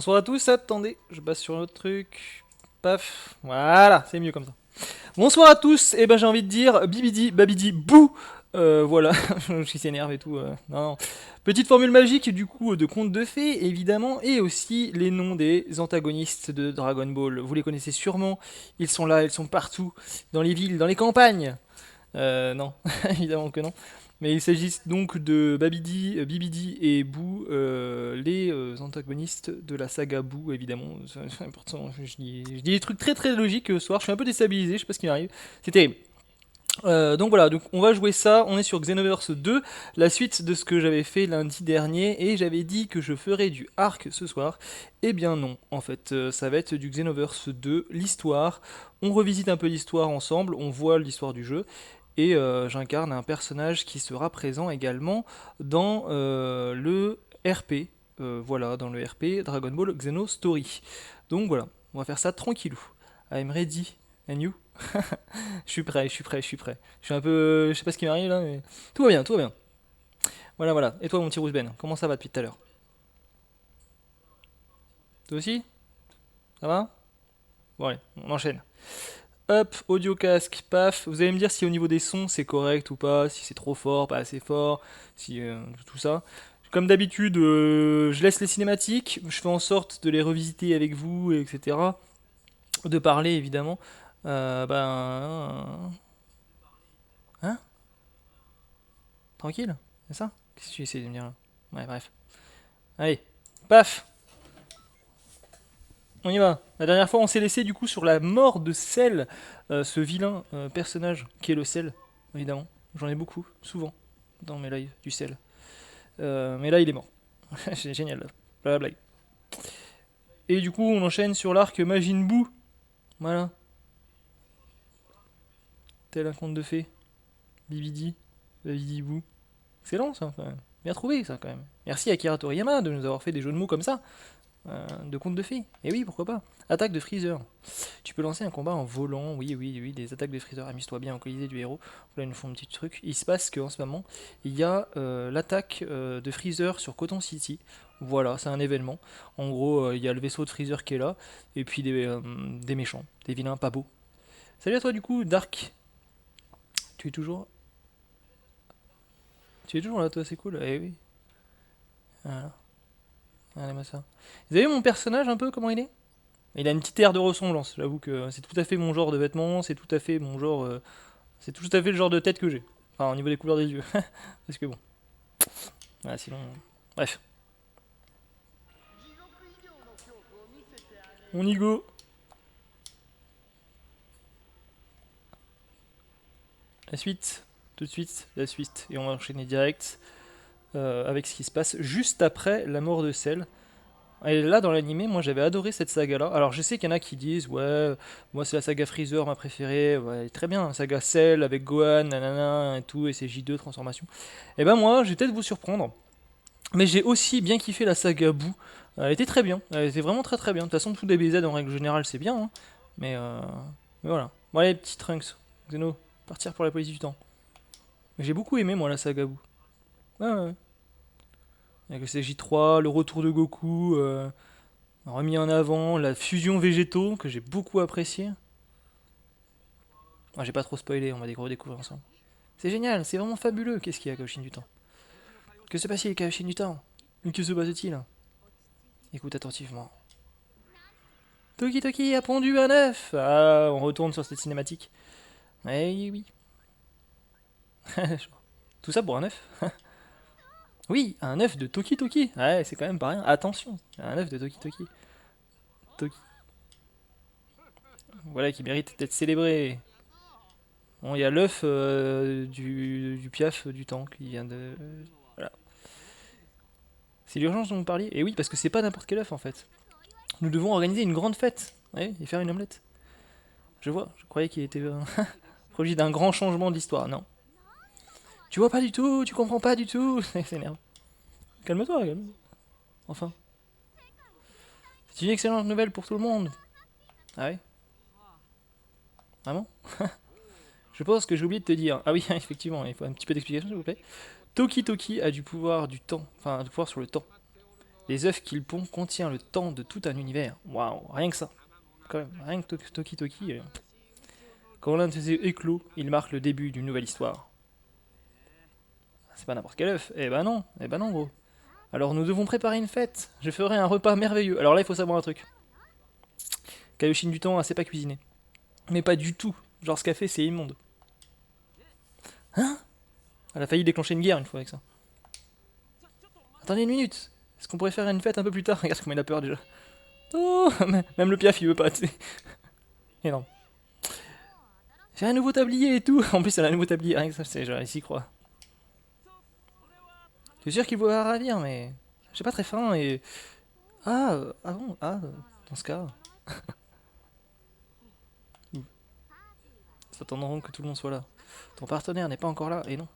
Bonsoir à tous, attendez, je passe sur l'autre truc. Paf, voilà, c'est mieux comme ça. Bonsoir à tous, et ben j'ai envie de dire bibidi, babidi, bouh. Voilà, je s'énerve et tout. Non, non. Petite formule magique du coup de conte de fées évidemment, et aussi les noms des antagonistes de Dragon Ball. Vous les connaissez sûrement, ils sont là, ils sont partout, dans les villes, dans les campagnes. Non, évidemment que non. Mais il s'agit donc de Babidi, Bibidi et Boo, les antagonistes de la saga Boo, évidemment. C'est important, je dis des trucs très très logiques ce soir, je suis un peu déstabilisé, je sais pas ce qui m'arrive. C'est terrible. Donc voilà, donc on va jouer ça, on est sur Xenoverse 2, la suite de ce que j'avais fait lundi dernier, et j'avais dit que je ferais du arc ce soir. Eh bien non, en fait, ça va être du Xenoverse 2, l'histoire, on revisite un peu l'histoire ensemble, on voit l'histoire du jeu, et j'incarne un personnage qui sera présent également dans le RP, voilà, dans le RP Dragon Ball Xeno Story. Donc voilà, on va faire ça tranquillou. I'm ready, and you? Je suis prêt, je suis prêt, je suis prêt. Je suis un peu. Je sais pas ce qui m'arrive là, mais. Tout va bien, tout va bien. Voilà, voilà. Et toi, mon petit Rousben, comment ça va depuis tout à l'heure? Toi aussi? Ça va? Bon, allez, on enchaîne. Hop, audio casque, paf. Vous allez me dire si au niveau des sons c'est correct ou pas, si c'est trop fort, pas assez fort, si. Tout ça. Comme d'habitude, je laisse les cinématiques, je fais en sorte de les revisiter avec vous, etc. De parler évidemment. Ben. Hein? Tranquille? C'est ça? Qu'est-ce que tu essaies de me dire là? Ouais, bref. Allez, paf, on y va. La dernière fois, on s'est laissé du coup sur la mort de Cell, ce vilain personnage qui est le Cell, évidemment. J'en ai beaucoup, souvent, dans mes lives du Cell. Mais là, il est mort. C'est génial, là. Pas la blague. Et du coup, on enchaîne sur l'arc Majin Buu. Voilà, tel un conte de fées. Bibidi, Babidi Buu. Excellent ça, quand même. Bien trouvé ça, quand même. Merci Akira Toriyama de nous avoir fait des jeux de mots comme ça. De conte de fées. Et oui, pourquoi pas. Attaque de Freezer. Tu peux lancer un combat en volant. Oui, oui, oui, des attaques de Freezer. Amuse-toi bien au colisée du héros. Là, ils nous font un petit truc. Il se passe qu'en ce moment, il y a l'attaque de Freezer sur Cotton City. Voilà, c'est un événement. En gros, il y a le vaisseau de Freezer qui est là. Et puis des méchants, des vilains pas beaux. Salut à toi, du coup, Dark. Tu es toujours. Tu es toujours là, toi, c'est cool. Eh oui. Voilà. Allez, ça. Vous avez vu mon personnage un peu, comment il est? Il a une petite aire de ressemblance, j'avoue que c'est tout à fait mon genre de vêtements, c'est tout à fait mon genre. C'est tout à fait le genre de tête que j'ai. Enfin, au niveau des couleurs des yeux. Parce que bon. Voilà, sinon. Bref. On y go. La suite. Tout de suite, la suite. Et on va enchaîner direct avec ce qui se passe juste après la mort de Cell. Et là, dans l'animé, moi j'avais adoré cette saga-là. Alors je sais qu'il y en a qui disent, ouais, moi c'est la saga Freezer ma préférée. Ouais, très bien, la saga Cell avec Gohan, nanana et tout, et ses J2 transformations. Et ben moi, je vais peut-être vous surprendre. Mais j'ai aussi bien kiffé la saga Boo. Elle était très bien. Elle était vraiment très très bien. De toute façon, tout DBZ en règle générale, c'est bien. Hein. Mais, euh, mais voilà. Bon, allez, petit Trunks. Xeno, partir pour la police du temps. Mais j'ai beaucoup aimé, moi, la saga Boo. Ouais, ouais, ouais. Avec le CJ3, le retour de Goku, remis en avant, la fusion végétaux, que j'ai beaucoup apprécié. Ah, j'ai pas trop spoilé, on va redécouvrir ensemble. C'est génial, c'est vraiment fabuleux. Qu'est-ce qu'il y a, Kaoshin du temps? Que se passe-t-il, Kaoshin du temps? Mais que se passe-t-il? Écoute attentivement. Toki Toki a pondu un œuf. Ah, on retourne sur cette cinématique. Eh oui. Tout ça pour un œuf. Oui, un œuf de Toki Toki. Ouais, c'est quand même pas rien. Attention, un œuf de Toki Toki. Toki. Voilà, qui mérite d'être célébré. Bon, il y a l'œuf du piaf du temps qui vient de. Voilà. C'est l'urgence dont vous parliez? Et oui, parce que c'est pas n'importe quel œuf en fait. Nous devons organiser une grande fête. Ouais, et faire une omelette. Je vois, je croyais qu'il était projet d'un grand changement d'histoire. Non. Tu vois pas du tout, tu comprends pas du tout. C'est énerve. Calme-toi, calme. Enfin. C'est une excellente nouvelle pour tout le monde. Ah ouais? Vraiment? Je pense que j'ai oublié de te dire. Ah oui, effectivement, il faut un petit peu d'explication s'il vous plaît. Toki Toki a du pouvoir du temps, enfin du pouvoir sur le temps. Les œufs qu'il pond contient le temps de tout un univers. Waouh, rien que ça. Quand même, rien que Toki Toki. Quand l'un de ces œufs éclos, il marque le début d'une nouvelle histoire. C'est pas n'importe quel œuf. Eh ben non, gros. Alors nous devons préparer une fête. Je ferai un repas merveilleux. Alors là, il faut savoir un truc. Kaioshin du temps, elle sait pas cuisiner. Mais pas du tout. Genre ce qu'elle fait, c'est immonde. Hein? Elle a failli déclencher une guerre une fois avec ça. Attendez une minute. Est-ce qu'on pourrait faire une fête un peu plus tard? Regarde comment il a peur déjà. Oh, même le piaf il veut pas, tu sais. Et non. J'ai un nouveau tablier et tout. En plus, elle a un nouveau tablier. Rien que ça, c'est genre, il s'y croit. Je suis sûr qu'il va ravir, mais. J'ai pas très faim et. Ah bon, dans ce cas. S'attendront que tout le monde soit là. Ton partenaire n'est pas encore là, et non.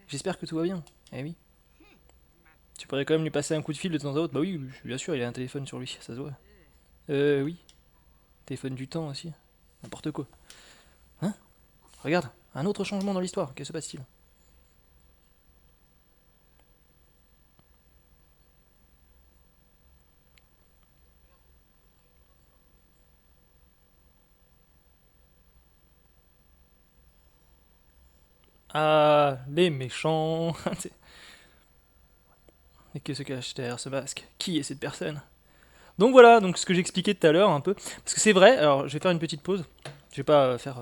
J'espère que tout va bien. Eh oui. Tu pourrais quand même lui passer un coup de fil de temps à autre. Bah oui, bien sûr, il a un téléphone sur lui, ça se voit. Oui. Téléphone du temps aussi. N'importe quoi. Hein? Regarde, un autre changement dans l'histoire. Que se passe-t-il? Ah, les méchants. Et que se cache derrière ce masque? Qui est cette personne? Donc voilà, donc ce que j'expliquais tout à l'heure un peu. Parce que c'est vrai, alors je vais faire une petite pause. Je vais pas faire.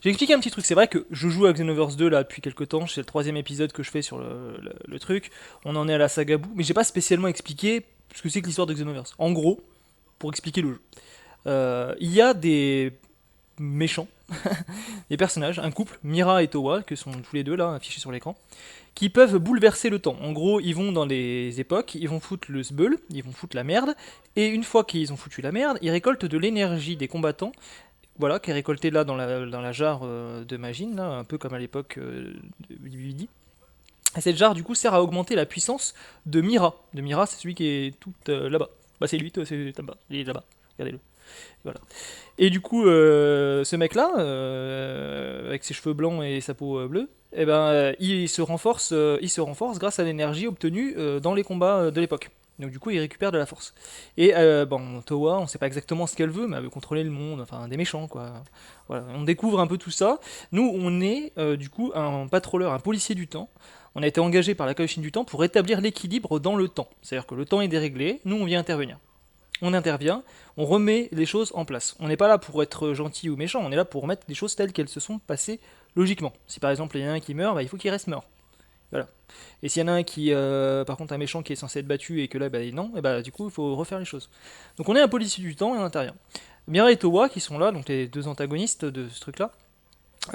J'ai expliqué un petit truc. C'est vrai que je joue à Xenoverse 2 là depuis quelques temps. C'est le troisième épisode que je fais sur le truc. On en est à la saga Boo. Mais j'ai pas spécialement expliqué ce que c'est que l'histoire de Xenoverse. En gros, pour expliquer le jeu, il y a des méchants, des personnages, un couple, Mira et Towa, que sont tous les deux là affichés sur l'écran, qui peuvent bouleverser le temps. En gros, ils vont dans les époques, ils vont foutre le sbeul, ils vont foutre la merde, et une fois qu'ils ont foutu la merde, ils récoltent de l'énergie des combattants, voilà, qui est récoltée là dans la jarre de Magine, là, un peu comme à l'époque de Vividi. Et cette jarre, du coup, sert à augmenter la puissance de Mira. De Mira, c'est celui qui est tout là-bas. Bah, c'est lui, toi, c'est là-bas. Il est là-bas. Regardez-le. Voilà. Et du coup, ce mec-là, avec ses cheveux blancs et sa peau bleue, eh ben, il se renforce grâce à l'énergie obtenue dans les combats de l'époque. Donc du coup, il récupère de la force. Et bon, Towa, on sait pas exactement ce qu'elle veut, mais elle veut contrôler le monde, enfin des méchants quoi. Voilà, on découvre un peu tout ça. Nous, on est du coup un patroleur, un policier du temps. On a été engagé par la Kaioshin du temps pour rétablir l'équilibre dans le temps. C'est-à-dire que le temps est déréglé, nous on vient intervenir. On intervient, on remet les choses en place. On n'est pas là pour être gentil ou méchant, on est là pour remettre les choses telles qu'elles se sont passées logiquement. Si par exemple il y en a un qui meurt, bah, il faut qu'il reste mort. Voilà. Et s'il y en a un qui, par contre, un méchant qui est censé être battu et que là, bah, non, et bah, du coup, il faut refaire les choses. Donc on est un policier du temps et on intervient. Mira et Towa, qui sont là, donc les deux antagonistes de ce truc-là,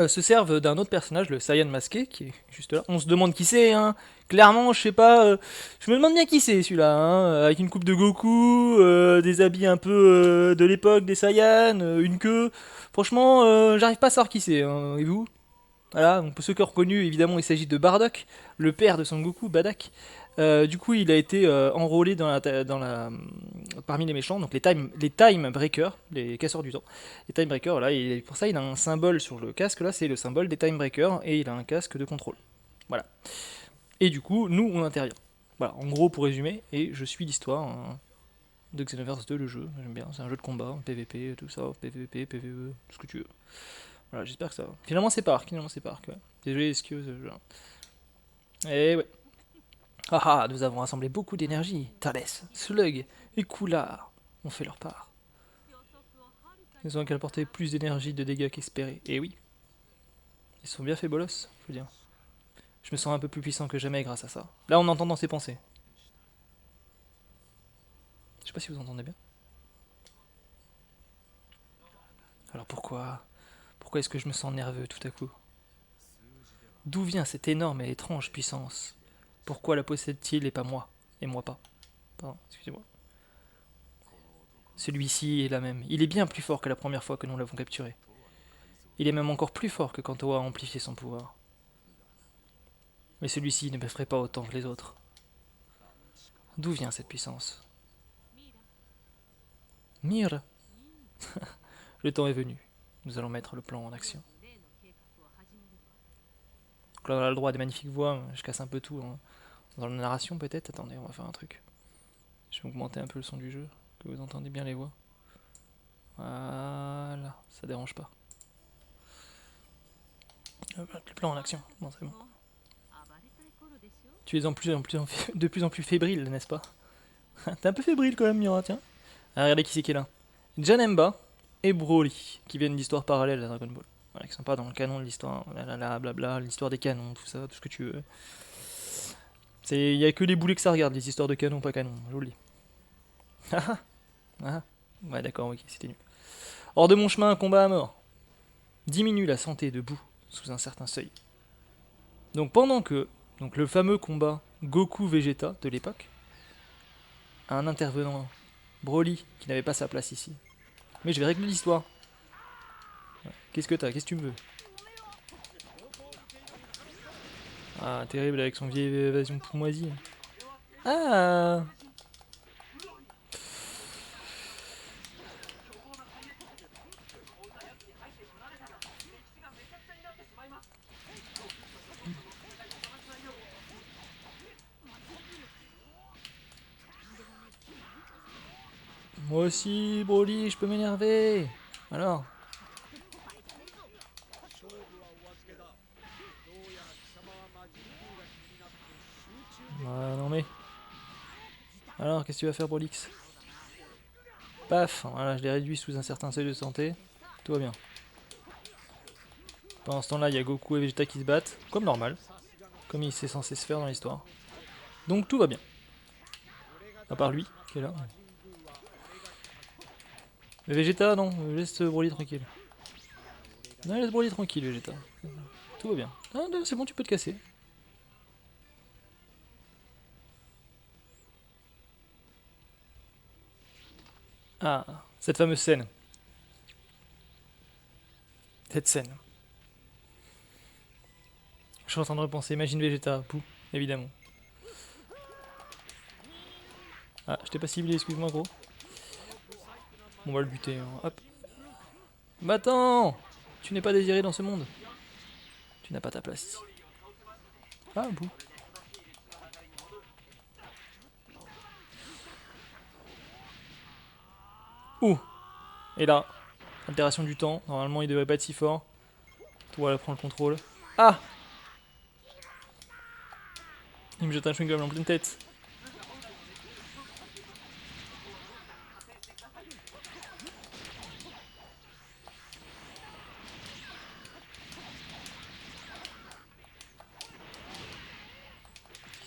se servent d'un autre personnage, le Saiyan masqué, qui est juste là. On se demande qui c'est, hein. Clairement, je sais pas. Je me demande bien qui c'est celui-là, hein. Avec une coupe de Goku, des habits un peu de l'époque des Saiyans, une queue. Franchement, j'arrive pas à savoir qui c'est, hein. Et vous? Voilà, donc pour ceux qui ont reconnu, évidemment, il s'agit de Bardock, le père de Son Goku, Badak. Du coup, il a été enrôlé parmi les méchants, donc les Time Breakers, les casseurs du temps. Les Time Breakers, voilà, et pour ça, il a un symbole sur le casque, là, c'est le symbole des Time Breakers, et il a un casque de contrôle. Voilà. Et du coup, nous, on intervient. Voilà, en gros, pour résumer, et je suis l'histoire hein, de Xenoverse 2, le jeu, j'aime bien, c'est un jeu de combat, PVP, tout ça, PVP, PVE, tout ce que tu veux. Voilà, j'espère que ça va. Finalement, c'est Park, ouais. Désolé, excuse. Eh ouais. Ah ah, nous avons rassemblé beaucoup d'énergie. Thales, Slug et Kula ont fait leur part. Ils ont qu'à apporter plus d'énergie de dégâts qu'espéré. Et oui, ils sont bien fait bolos, je veux dire. Je me sens un peu plus puissant que jamais grâce à ça. Là, on entend dans ses pensées. Je sais pas si vous entendez bien. Alors pourquoi est-ce que je me sens nerveux tout à coup? D'où vient cette énorme et étrange puissance? Pourquoi la possède-t-il et pas moi? Et moi pas. Pardon, excusez-moi. Celui-ci est la même. Il est bien plus fort que la première fois que nous l'avons capturé. Il est même encore plus fort que quand Toa a amplifié son pouvoir. Mais celui-ci ne m'effraie pas autant que les autres. D'où vient cette puissance? Mire. Le temps est venu. Nous allons mettre le plan en action. Donc là, on a le droit à des magnifiques voix. Je casse un peu tout. Hein. Dans la narration, peut-être. Attendez, on va faire un truc. Je vais augmenter un peu le son du jeu, que vous entendez bien les voix. Voilà, ça dérange pas. Le plan en action, bon c'est bon. Tu es de plus en plus fébrile, n'est-ce pas? T'es un peu fébrile quand même, Mira, tiens. Ah, regardez qui c'est qui est là. Janemba et Broly, qui viennent d'histoires parallèles à Dragon Ball. Voilà, qui sont pas dans le canon de l'histoire, blabla, l'histoire des canons, tout ça, tout ce que tu veux. Il y a que les boulets que ça regarde, les histoires de canon, pas canon, je vous le dis. Ah ah, ouais d'accord, ok, c'était nul. Hors de mon chemin, un combat à mort. Diminue la santé de Boo sous un certain seuil. Donc pendant que le fameux combat Goku-Vegeta de l'époque, un intervenant, Broly, qui n'avait pas sa place ici. Mais je vais régler l'histoire. Qu'est-ce que t'as? Qu'est-ce que tu me veux? Ah, terrible avec son vieil évasion pourmoisie. Ah. Moi aussi, Broly, je peux m'énerver. Alors. Ah, non mais. Alors, qu'est-ce que tu vas faire, Brolix? Paf, voilà, je l'ai réduit sous un certain seuil de santé. Tout va bien. Pendant ce temps-là, il y a Goku et Vegeta qui se battent, comme normal. Comme il s'est censé se faire dans l'histoire. Donc tout va bien. À part lui, qui est là. Mais Vegeta, non, laisse Broly tranquille. Non, laisse Broly tranquille, Vegeta. Tout va bien. Ah, c'est bon, tu peux te casser. Ah, cette fameuse scène. Cette scène. Je suis en train de repenser, imagine Vegeta, pou, évidemment. Ah, je t'ai pas ciblé, excuse-moi gros. On va le buter, hein. Hop. Bah attends, tu n'es pas désiré dans ce monde. Tu n'as pas ta place ici. Ah, bouh. Ouh. Et là, altération du temps. Normalement, il devrait pas être si fort. Voilà, prend le contrôle. Ah. Il me jette un chewing-gum en pleine tête.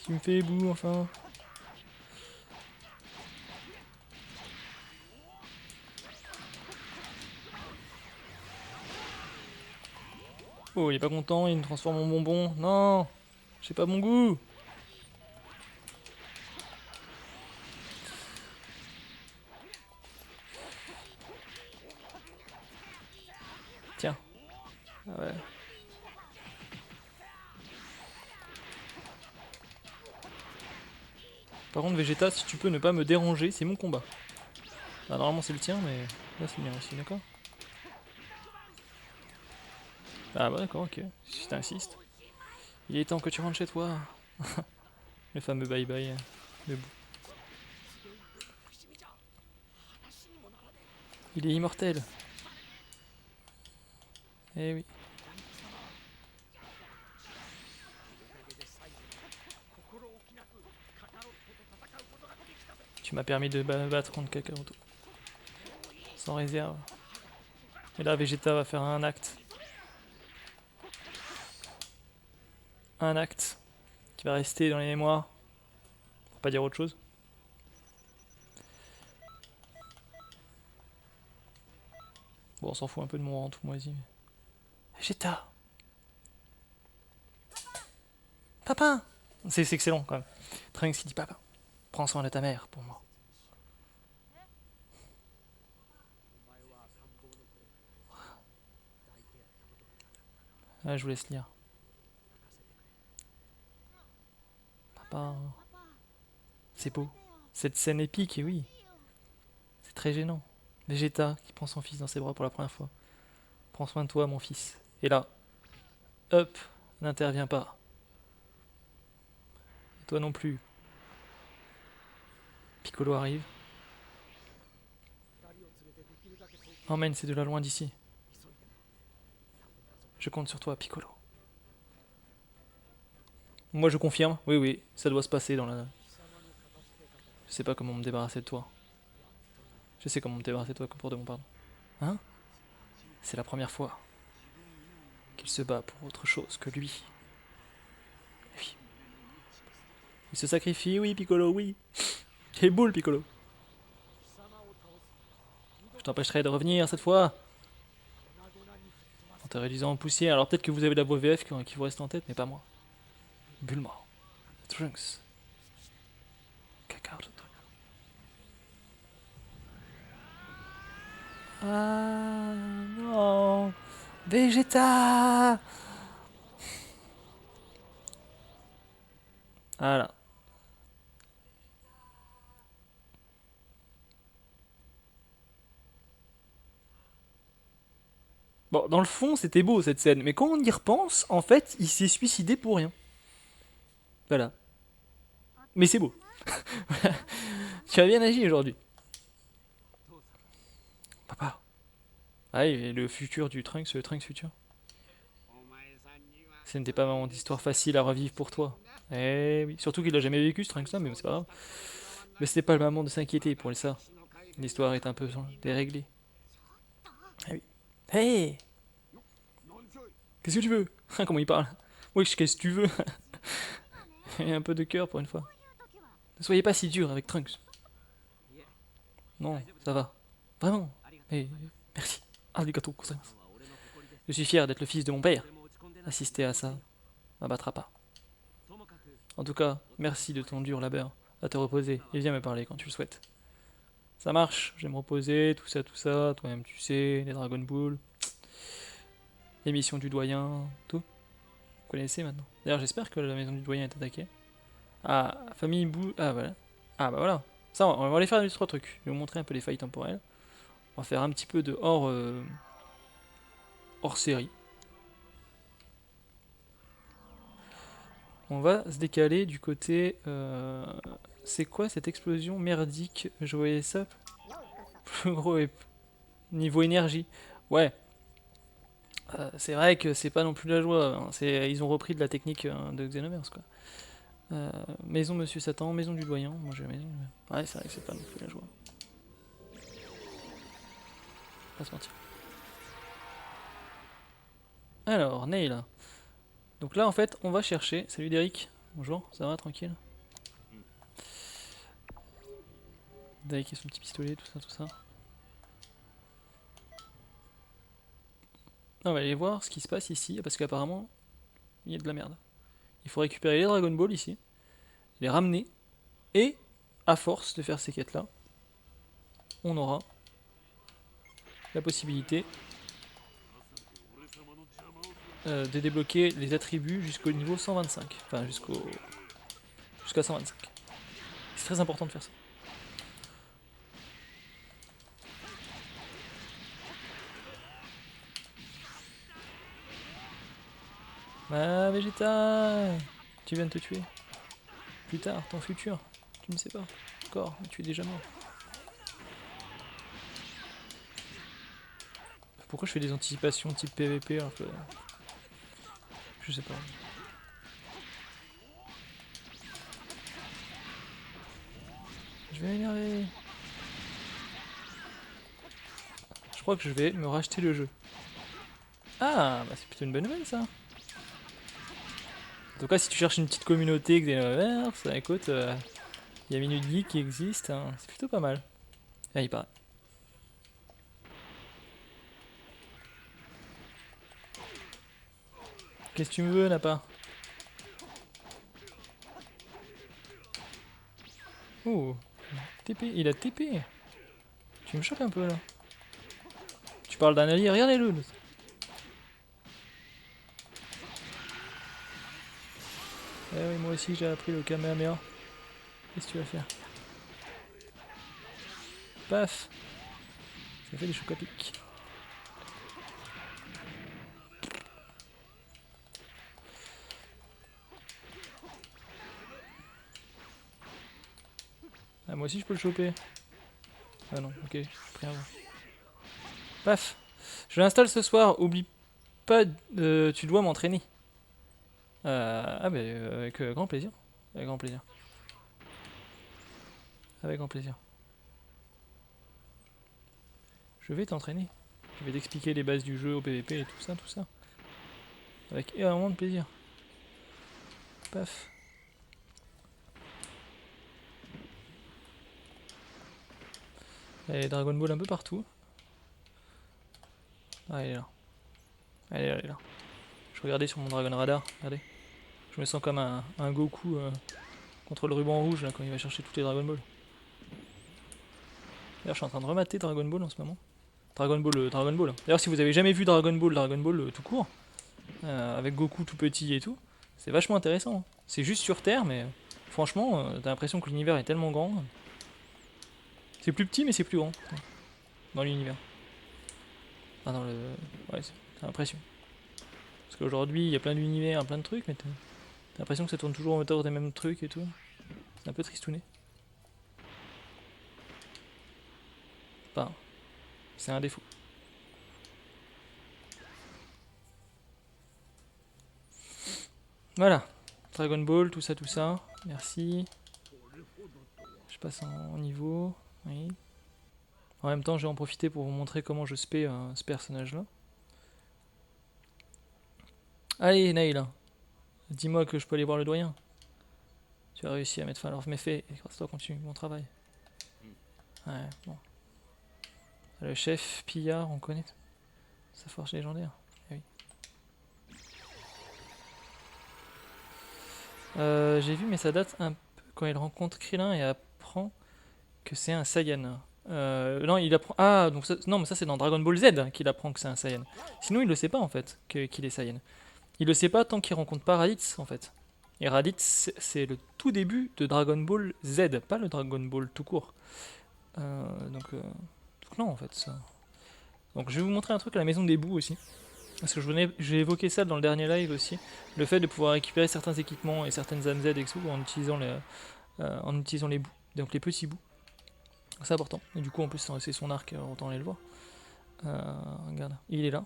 Tu me fais boue, enfin. Oh, il est pas content, il me transforme en bonbon. Non, j'ai pas bon goût. Tiens. Ah ouais. Par contre, Vegeta, si tu peux ne pas me déranger, c'est mon combat. Bah, normalement, c'est le tien, mais là, c'est bien aussi, d'accord? Ah bah d'accord, ok. Si t'insistes. Il est temps que tu rentres chez toi. Le fameux bye bye de Boo. Il est immortel. Eh oui. Tu m'as permis de battre contre Kakaroto. Sans réserve. Et là, Vegeta va faire un acte. Un acte qui va rester dans les mémoires. Pour pas dire autre chose. Bon, on s'en fout un peu de mon rang tout moisi. Vegeta. Papa. C'est excellent quand même. Trunks qui dit papa. Prends soin de ta mère pour moi. Ah, je vous laisse lire. Papa. C'est beau. Cette scène épique, et oui. C'est très gênant. Vegeta qui prend son fils dans ses bras pour la première fois. Prends soin de toi, mon fils. Et là, hop, n'interviens pas. Et toi non plus. Piccolo arrive. Emmène ces deux-là loin d'ici. Je compte sur toi, Piccolo. Moi je confirme, oui oui, ça doit se passer dans la... Je sais pas comment me débarrasser de toi. Je sais comment me débarrasser de toi pour de mon pardon. Hein? C'est la première fois qu'il se bat pour autre chose que lui. Oui. Il se sacrifie, oui Piccolo, oui. Quelle boule Piccolo. Je t'empêcherai de revenir cette fois. En te réduisant en poussière. Alors peut-être que vous avez la voix VF qui vous reste en tête, mais pas moi. Bulma. Trunks. Kakaroto. Ah non. Vegeta. Voilà. Bon, dans le fond, c'était beau cette scène, mais quand on y repense, en fait, il s'est suicidé pour rien. Voilà. Mais c'est beau. Tu as bien agi aujourd'hui. Papa. Ah oui, le futur du Trunks, le Trunks futur. Ce n'était pas vraiment d'histoire facile à revivre pour toi. Eh oui, surtout qu'il a jamais vécu ce Trunks là, mais c'est pas grave. Mais c'était pas le moment de s'inquiéter pour ça. L'histoire est un peu déréglée. Ah oui. Hey. Qu'est-ce que tu veux? Comment il parle? Oui, qu'est-ce que tu veux? Il y a un peu de cœur pour une fois. Ne soyez pas si dur avec Trunks. Non, ça va. Vraiment. Et merci. Arigato gozaimasu. Je suis fier d'être le fils de mon père. Assister à ça m'abattra pas. En tout cas, merci de ton dur labeur. À te reposer et viens me parler quand tu le souhaites. Ça marche, je vais me reposer, tout ça, toi-même tu sais, les Dragon Ball, l'émission du doyen, tout. Vous connaissez maintenant. D'ailleurs, j'espère que la maison du doyen est attaquée. Ah, famille Bou. Ah, voilà. Ah, bah voilà. Ça, on va aller faire 3 trucs. Je vais vous montrer un peu les failles temporelles. On va faire un petit peu de hors série. On va se décaler du côté. C'est quoi cette explosion merdique? Je voyais ça. Plus gros niveau énergie. Ouais. C'est vrai que c'est pas non plus la joie. Hein. Ils ont repris de la technique de Xenoverse quoi. Maison Monsieur Satan, maison du doyen. Moi j'ai la maison. Ouais, c'est vrai que c'est pas non plus la joie. Pas se mentir. Alors, Neil. Donc là en fait, on va chercher. Salut Derek. Bonjour, ça va tranquille? Derek et son petit pistolet, tout ça, tout ça. On va aller voir ce qui se passe ici, parce qu'apparemment, il y a de la merde. Il faut récupérer les Dragon Ball ici, les ramener, et à force de faire ces quêtes-là, on aura la possibilité de débloquer les attributs jusqu'au niveau 125. Enfin, jusqu'à 125. C'est très important de faire ça. Ah, Vegeta, tu viens de te tuer. Plus tard, ton futur, tu ne sais pas. Encore, mais tu es déjà mort. Pourquoi je fais des anticipations type PVP alors que... Je sais pas. Je vais m'énerver. Je crois que je vais me racheter le jeu. Ah, bah c'est plutôt une bonne nouvelle ça. En tout cas, si tu cherches une petite communauté Xenoverse, écoute, il y a Minute Geek qui existe, hein. C'est plutôt pas mal. Ah, il paraît. Qu'est-ce que tu me veux, Nappa? Oh, TP, il a TP. Tu me choques un peu là. Tu parles d'un allié, regardez-le. Eh oui, moi aussi j'ai appris le Kamehameha. Qu'est-ce que tu vas faire? Paf. Ça fait des chocs à pic. Ah Ah, moi aussi je peux le choper. Ah non, ok, rien. Paf. Je l'installe ce soir, oublie pas, tu dois m'entraîner. Ah bah avec grand plaisir. Avec grand plaisir. Avec grand plaisir. Je vais t'entraîner. Je vais t'expliquer les bases du jeu au PVP et tout ça, tout ça. Avec énormément de plaisir. Paf. Allez, Dragon Ball un peu partout. Ah, elle est là. Elle est là. Je regardais sur mon Dragon Radar. Regardez. Je me sens comme un Goku contre le ruban rouge là, quand il va chercher toutes les Dragon Ball. D'ailleurs, je suis en train de remater Dragon Ball en ce moment. Dragon Ball, Dragon Ball. D'ailleurs, si vous avez jamais vu Dragon Ball tout court, avec Goku tout petit et tout, c'est vachement intéressant. Hein. C'est juste sur Terre, mais franchement, t'as l'impression que l'univers est tellement grand. C'est plus petit, mais c'est plus grand dans l'univers. Ah, dans le. Ouais, t'as l'impression. Parce qu'aujourd'hui, il y a plein d'univers, plein de trucs, mais t'as l'impression que ça tourne toujours autour des mêmes trucs et tout. C'est un peu tristouné. Enfin, c'est un défaut. Voilà. Dragon Ball, tout ça, tout ça. Merci. Je passe en niveau. Oui. En même temps, je vais en profiter pour vous montrer comment je spé ce personnage-là. Allez, Nail. Dis-moi que je peux aller voir le doyen. Tu as réussi à mettre fin à leurs méfaits. Et grâce à toi, continue mon travail. Ouais, bon. Le chef Pillard, on connaît sa force légendaire. Eh oui. J'ai vu, mais ça date un peu quand il rencontre Krillin et apprend que c'est un Saiyan. Non, il apprend. Ah, donc ça... non, mais ça c'est dans Dragon Ball Z qu'il apprend que c'est un Saiyan. Sinon, il le sait pas en fait qu'il est Saiyan. Il le sait pas tant qu'il rencontre pas Raditz en fait. Et Raditz, c'est le tout début de Dragon Ball Z, pas le Dragon Ball tout court. Donc non en fait. Ça. Donc je vais vous montrer un truc à la maison des bouts aussi. Parce que j'ai évoqué ça dans le dernier live aussi. Le fait de pouvoir récupérer certains équipements et certaines âmes Z et tout en utilisant les bouts. Donc les petits bouts. C'est important. Et du coup en plus c'est son arc, autant aller le voir. Regarde, il est là.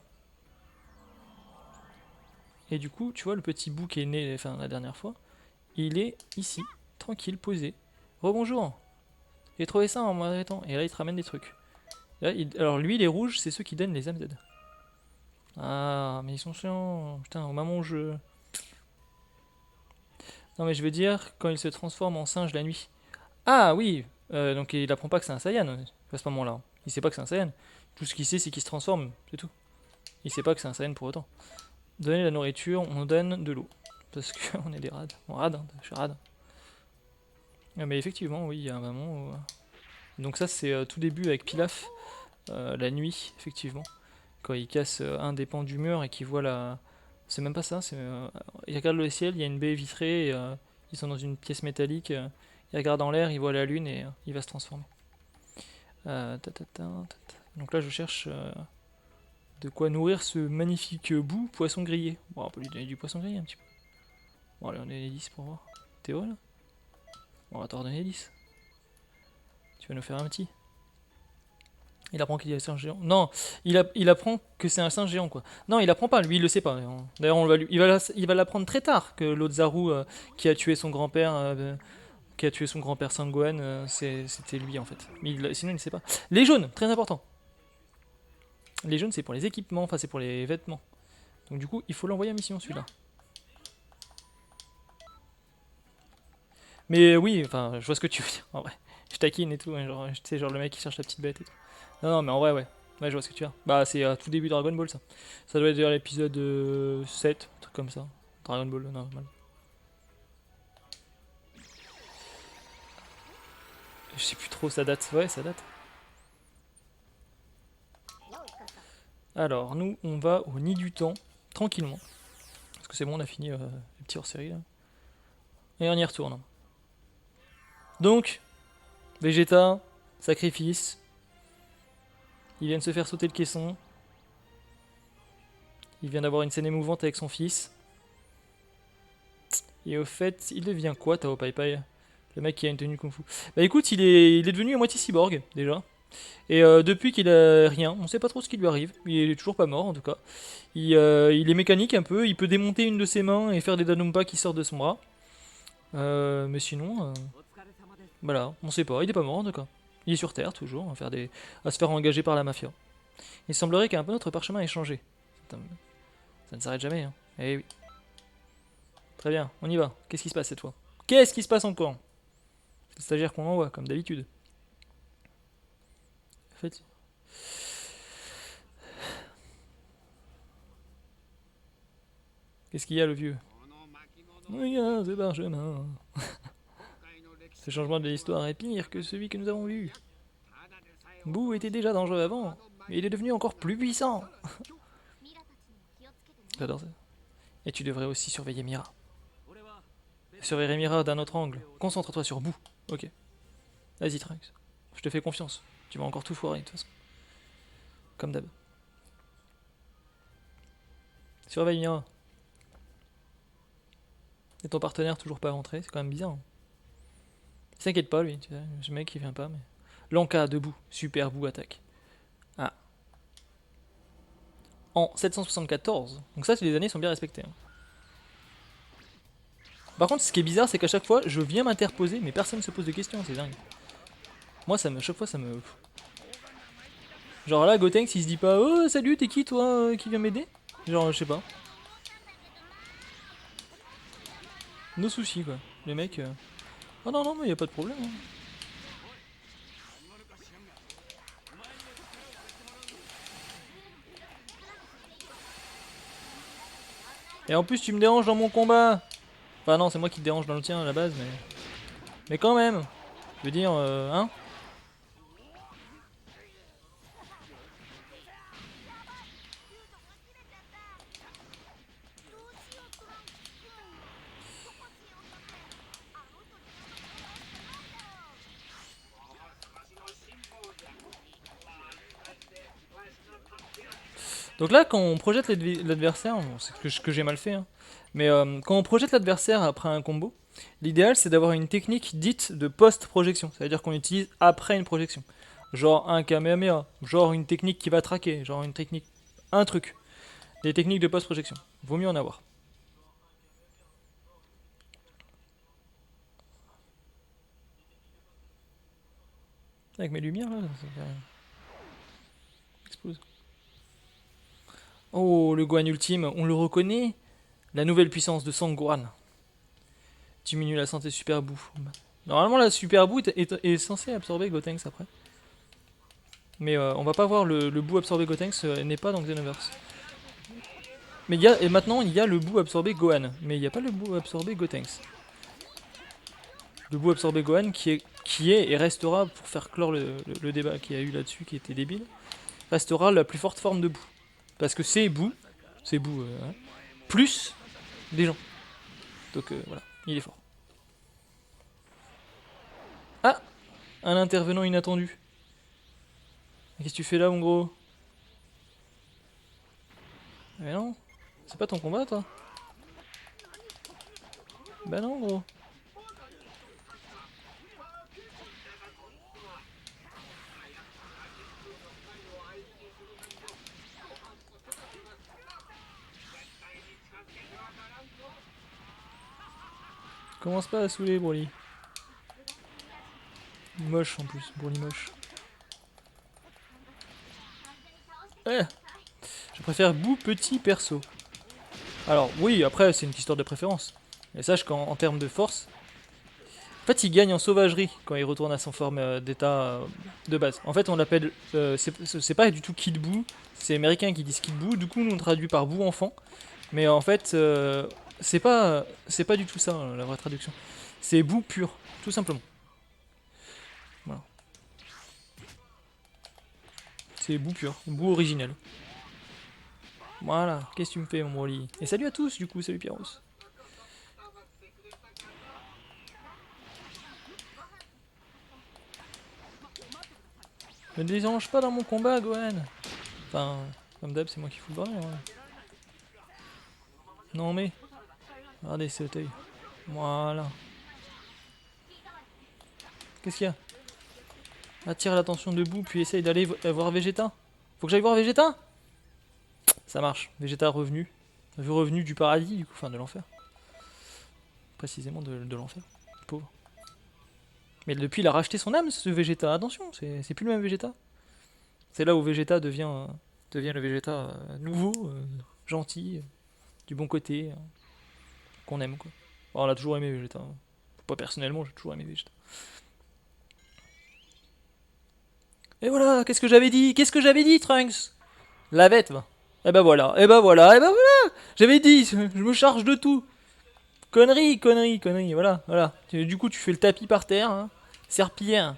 Et du coup, tu vois le petit bout qui est né la dernière fois, il est ici, tranquille, posé. Rebonjour. J'ai trouvé ça en m'arrêtant. Et là, il te ramène des trucs. Là, alors lui, les rouges, c'est ceux qui donnent les âmes Z. Ah, mais ils sont chiants. Putain, au moment où je... Non, mais je veux dire, quand il se transforme en singe la nuit. Ah, oui. Donc il apprend pas que c'est un Saiyan à ce moment-là. Il sait pas que c'est un Saiyan. Tout ce qu'il sait, c'est qu'il se transforme. C'est tout. Il sait pas que c'est un Saiyan pour autant. Donner la nourriture, on donne de l'eau. Parce qu'on est des rades. On rade, hein, je suis rade. Ah, mais effectivement, oui, il y a un moment où... Donc ça, c'est tout début avec Pilaf, la nuit, effectivement. Quand il casse un des pans du mur et qu'il voit la... C'est même pas ça, c'est... il regarde le ciel, il y a une baie vitrée, et, ils sont dans une pièce métallique, il regarde en l'air, il voit la lune et il va se transformer. Donc là, je cherche de quoi nourrir ce magnifique bout poisson grillé. Bon, on peut lui donner du poisson grillé un petit peu. Bon, allez, on donne les 10 pour voir. T'es heureux là? Bon, on va t'en redonner 10. Tu vas nous faire un petit. Il apprend qu'il est un singe géant. Non, il apprend que c'est un singe géant, quoi. Non, il apprend pas, lui, il le sait pas. D'ailleurs, il va l'apprendre très tard que l'autre Zaru qui a tué son grand-père, Sangohan, c'était lui en fait. Mais sinon, il ne sait pas. Les jaunes, très important. Les jaunes, c'est pour les équipements, enfin, c'est pour les vêtements. Donc, du coup, il faut l'envoyer en mission celui-là. Mais oui, enfin, je vois ce que tu veux dire, en vrai. Je taquine et tout, hein, genre, tu sais, genre le mec qui cherche la petite bête et tout. Non, non, mais en vrai, ouais. Ouais, je vois ce que tu veux dire. Bah, c'est à tout début de Dragon Ball, ça. Ça doit être vers l'épisode 7, un truc comme ça. Dragon Ball, normal. Je sais plus trop, ça date. Ouais, ça date. Alors, nous, on va au nid du temps, tranquillement. Parce que c'est bon, on a fini le petit hors-série, là. Et on y retourne. Donc, Vegeta, sacrifice. Il vient de se faire sauter le caisson. Il vient d'avoir une scène émouvante avec son fils. Et au fait, il devient quoi, Tao Pai Pai? Le mec qui a une tenue kung fu. Bah écoute, il est devenu à moitié cyborg, déjà. Et depuis qu'il a rien, on sait pas trop ce qui lui arrive. Il est toujours pas mort en tout cas. Il est mécanique un peu, il peut démonter une de ses mains et faire des danumpa qui sortent de son bras. Mais sinon, voilà, on sait pas, il est pas mort en tout cas. Il est sur Terre toujours, à se faire engager par la mafia. Il semblerait qu'un peu notre parchemin ait changé. Ça ne s'arrête jamais, hein. Eh oui. Très bien, on y va. Qu'est-ce qui se passe cette fois? Qu'est-ce qui se passe encore? C'est le stagiaire qu'on envoie, comme d'habitude. En fait, qu'est-ce qu'il y a le vieux? Regarde ce parchemin. Ce changement de l'histoire est pire que celui que nous avons vu. Boo était déjà dangereux avant, mais il est devenu encore plus puissant. J'adore ça. Et tu devrais aussi surveiller Mira. Surveiller Mira d'un autre angle. Concentre-toi sur Boo. Ok. Vas-y, Trunks. Je te fais confiance. Tu vas encore tout foirer, de toute façon. Comme d'hab. Surveille Mira. Et ton partenaire toujours pas rentré, c'est quand même bizarre. Hein. Il s'inquiète pas, lui. Tu sais, ce mec, il vient pas, mais... Lanka, debout. Super Boo attaque. Ah. En 774. Donc ça, les années sont bien respectées. Hein. Par contre, ce qui est bizarre, c'est qu'à chaque fois, je viens m'interposer, mais personne ne se pose de questions, c'est dingue. Moi, chaque fois, ça me... Genre là, Gotenks, il se dit pas « Oh, salut, t'es qui, toi, qui vient m'aider ?» Genre, je sais pas. Nos soucis, quoi. Les mecs... Oh non, non, mais y a pas de problème. Hein. Et en plus, tu me déranges dans mon combat. Enfin non, c'est moi qui te dérange dans le tien à la base, mais... Mais quand même. Je veux dire, hein. Donc là, quand on projette l'adversaire, bon, c'est que j'ai mal fait, hein, mais quand on projette l'adversaire après un combo, l'idéal c'est d'avoir une technique dite de post-projection, c'est-à-dire qu'on utilise après une projection. Genre un Kamehameha, genre une technique qui va traquer, genre une technique, un truc. Des techniques de post-projection, vaut mieux en avoir. Avec mes lumières là, ça explose. Oh, le Gohan ultime, on le reconnaît. La nouvelle puissance de Sangohan. Diminue la santé Super Boo. Normalement, la Super Boo est censée absorber Gotenks après. Mais on va pas voir le Boo absorber Gotenks, n'est pas dans Xenoverse. Mais et maintenant, il y a le Boo absorber Gohan. Mais il n'y a pas le Boo absorber Gotenks. Le Boo absorber Gohan qui est et restera, pour faire clore le débat qu'il y a eu là-dessus, qui était débile, restera la plus forte forme de Boo. Parce que c'est Boo, hein, plus des gens. Donc voilà, il est fort. Ah, un intervenant inattendu. Qu'est-ce que tu fais là, mon gros? Mais non, c'est pas ton combat, toi. Bah non, gros. Commence pas à saouler, Broly. Moche en plus, Broly moche. Eh, je préfère Boo petit perso. Alors oui, après c'est une histoire de préférence. Mais sache qu'en termes de force, en fait il gagne en sauvagerie quand il retourne à son forme d'état de base. En fait on l'appelle, c'est pas du tout Kid Boo, c'est américain qui disent Kid Boo, du coup nous on traduit par Boo enfant. Mais en fait c'est pas du tout ça la vraie traduction. C'est Boo pur, tout simplement. Voilà. C'est Boo pur, Boo originel. Voilà, qu'est-ce que tu me fais mon Broly? Et salut à tous du coup, salut Pierros. Ne dérange pas dans mon combat, Gohan. Enfin, comme d'hab, c'est moi qui fous le bordel. Ouais. Non mais, regardez cet œil. Voilà. Qu'est-ce qu'il y a? Attire l'attention de Boo, puis essaye d'aller voir Vegeta. Faut que j'aille voir Vegeta? Ça marche. Vegeta revenu. Revenu du paradis, du coup, enfin de l'enfer. Précisément de l'enfer. Pauvre. Mais depuis, il a racheté son âme, ce Vegeta. Attention, c'est plus le même Vegeta. C'est là où Vegeta devient le Vegeta nouveau, gentil, du bon côté, qu'on aime, quoi. Bon, on a toujours aimé Vegeta. Hein. Pas personnellement, j'ai toujours aimé Vegeta. Et voilà, qu'est-ce que j'avais dit? Qu'est-ce que j'avais dit, Trunks? La bête, va. Et ben voilà, et ben voilà, et ben voilà. J'avais dit, je me charge de tout. Connerie, connerie, connerie, voilà, voilà. Du coup, tu fais le tapis par terre, hein. Serpillière.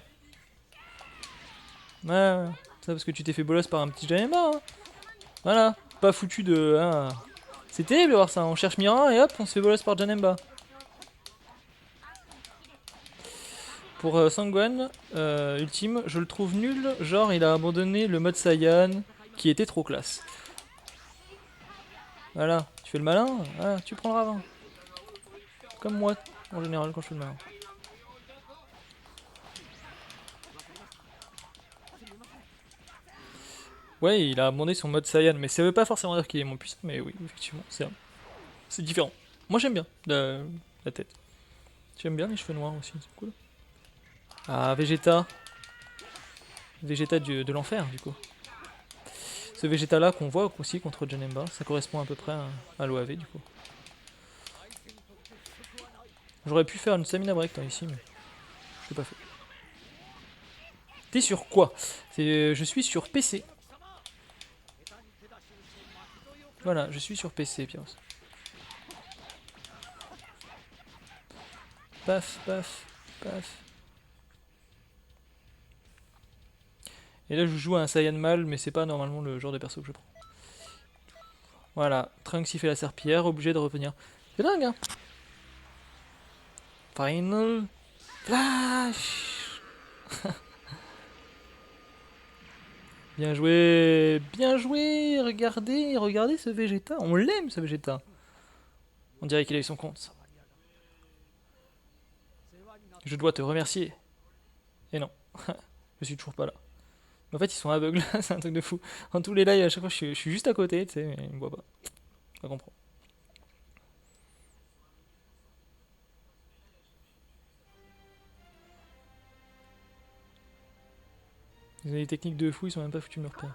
Voilà, ça parce que tu t'es fait bolos par un petit Janemba, hein. Voilà, pas foutu de... Hein. C'est terrible de voir ça, on cherche Mira et hop, on se fait bolos par Janemba. Pour Sangwan, ultime, je le trouve nul, genre il a abandonné le mode Saiyan, qui était trop classe. Voilà, tu fais le malin, voilà, tu prends le ravin. Comme moi, en général, quand je fais le malin. Ouais, il a abandonné son mode Saiyan, mais ça veut pas forcément dire qu'il est moins puissant, mais oui, effectivement, c'est différent. Moi j'aime bien la tête. J'aime bien les cheveux noirs aussi, c'est cool. Ah, Vegeta. Vegeta de l'enfer, du coup. Ce Vegeta là qu'on voit aussi contre Janemba, ça correspond à peu près à l'OAV, du coup. J'aurais pu faire une stamina break ici, mais je l'ai pas fait. T'es sur quoi? Je suis sur PC. Voilà, je suis sur PC, Pyros. Paf, paf, paf. Et là, je joue à un Saiyan mâle, mais c'est pas normalement le genre de perso que je prends. Voilà, Trunks il fait la serpillière, obligé de revenir. C'est dingue, hein? Final Flash. Bien joué, regardez, regardez ce Vegeta, on l'aime ce Vegeta. On dirait qu'il a eu son compte. Je dois te remercier. Et non, je suis toujours pas là. En fait, ils sont aveugles, c'est un truc de fou. En tous les lives, à chaque fois, je suis juste à côté, tu sais, mais ils me voient pas. Pas comprendre. Ils ont des techniques de fou, ils sont même pas foutus de me repérer.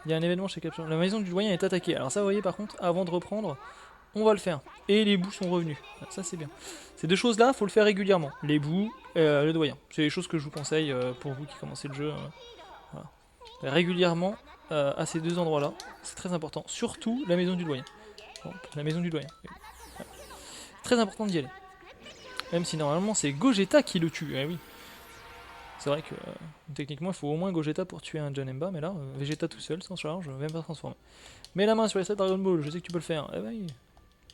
Il y a un événement chez Capture. La maison du doyen est attaquée. Alors ça, vous voyez, par contre, avant de reprendre, on va le faire. Et les bouts sont revenus. Ça, c'est bien. Ces deux choses-là, faut le faire régulièrement. Les bouts, le doyen. C'est les choses que je vous conseille pour vous qui commencez le jeu. Voilà. Régulièrement à ces deux endroits-là. C'est très important. Surtout la maison du doyen. Bon, la maison du doyen. Ouais. Très important d'y aller. Même si normalement c'est Gogeta qui le tue. Eh oui. C'est vrai que techniquement il faut au moins Gogeta pour tuer un Janemba, mais là, Vegeta tout seul, sans charge, même pas transformé. Mets la main sur les 7 Dragon Ball, je sais que tu peux le faire. Eh ben oui.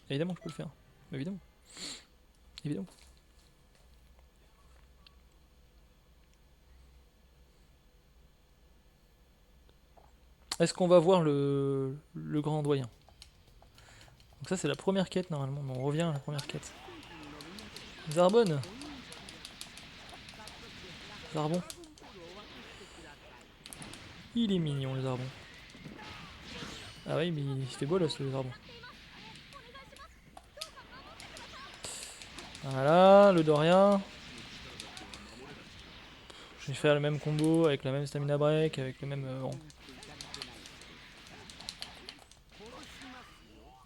Évidemment que je peux le faire. Évidemment. Évidemment. Est-ce qu'on va voir le grand doyen? Donc ça c'est la première quête normalement, mais on revient à la première quête. Zarbon. Zarbon. Il est mignon le Zarbon. Ah oui, mais il fait beau là ce Zarbon. Voilà, le Doria. Je vais faire le même combo avec la même stamina break, avec le même... bon.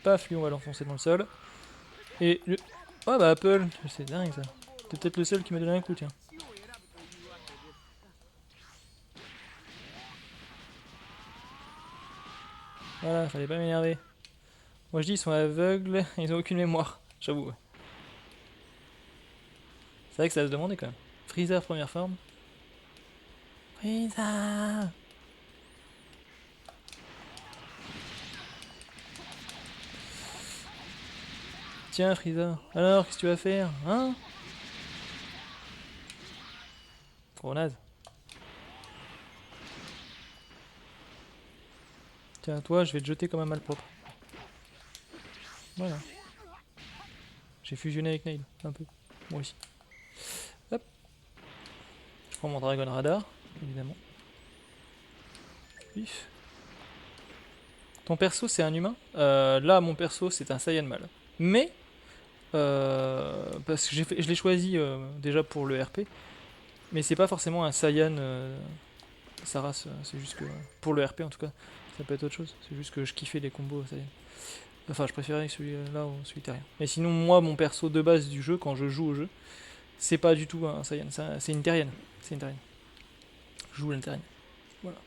Paf, lui on va l'enfoncer dans le sol. Et le... Oh bah Apple, c'est dingue ça. C'est peut-être le seul qui m'a donné un coup, tiens. Voilà, fallait pas m'énerver. Moi je dis ils sont aveugles, ils ont aucune mémoire. J'avoue. Ouais. C'est vrai que ça va se demander quand même. Freezer première forme. Freezer. Tiens Freezer, alors qu'est-ce que tu vas faire, hein? Trop naze. Tiens toi, je vais te jeter comme un malpropre. Voilà. J'ai fusionné avec Nail, un peu. Moi aussi. Hop. Je prends mon Dragon Radar, évidemment. Vif. Ton perso c'est un humain? Là mon perso c'est un Saiyan mâle. Mais, parce que je l'ai choisi déjà pour le RP, mais c'est pas forcément un Saiyan, sa race, c'est juste que, pour le RP en tout cas, ça peut être autre chose. C'est juste que je kiffais les combos Saiyan. Enfin je préférais celui-là ou celui terrien. Mais sinon moi mon perso de base du jeu, quand je joue au jeu, c'est pas du tout un Saiyan, c'est une terrienne. C'est une terrienne. Je joue la terrienne. Voilà.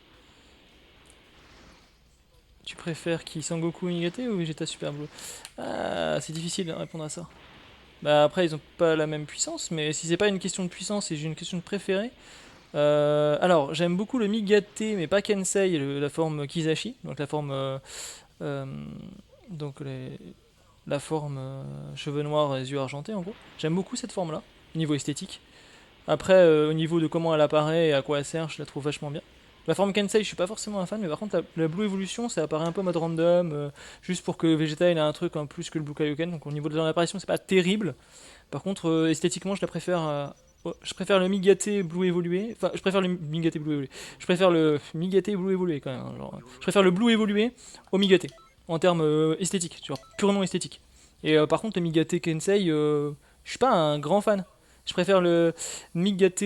Tu préfères qui, Sangoku Nigate ou Vegeta Super Blue? Ah, c'est difficile de répondre à ça. Bah après ils ont pas la même puissance, mais si c'est pas une question de puissance et j'ai une question de préféré. Alors j'aime beaucoup le Migate, mais pas Kensei, la forme Kizashi, donc la forme, euh, donc la forme cheveux noirs et yeux argentés en gros. J'aime beaucoup cette forme là, au niveau esthétique. Après au niveau de comment elle apparaît et à quoi elle sert, je la trouve vachement bien. La forme Kensei, je suis pas forcément un fan, mais par contre, la Blue Evolution, ça apparaît un peu en mode random, juste pour que Vegeta il a un truc en plus que le Blue Kaioken. Donc au niveau de son apparition, c'est pas terrible. Par contre, esthétiquement, je la préfère. Je préfère le Migate Blue évolué. Enfin, je préfère le Migate Blue évolué. Je préfère le Migate Blue évolué quand même, hein, genre, je préfère le Blue évolué au Migate. En termes esthétiques, tu vois, purement esthétique. Et par contre, le Migate Kensei, je suis pas un grand fan. Je préfère le Migate,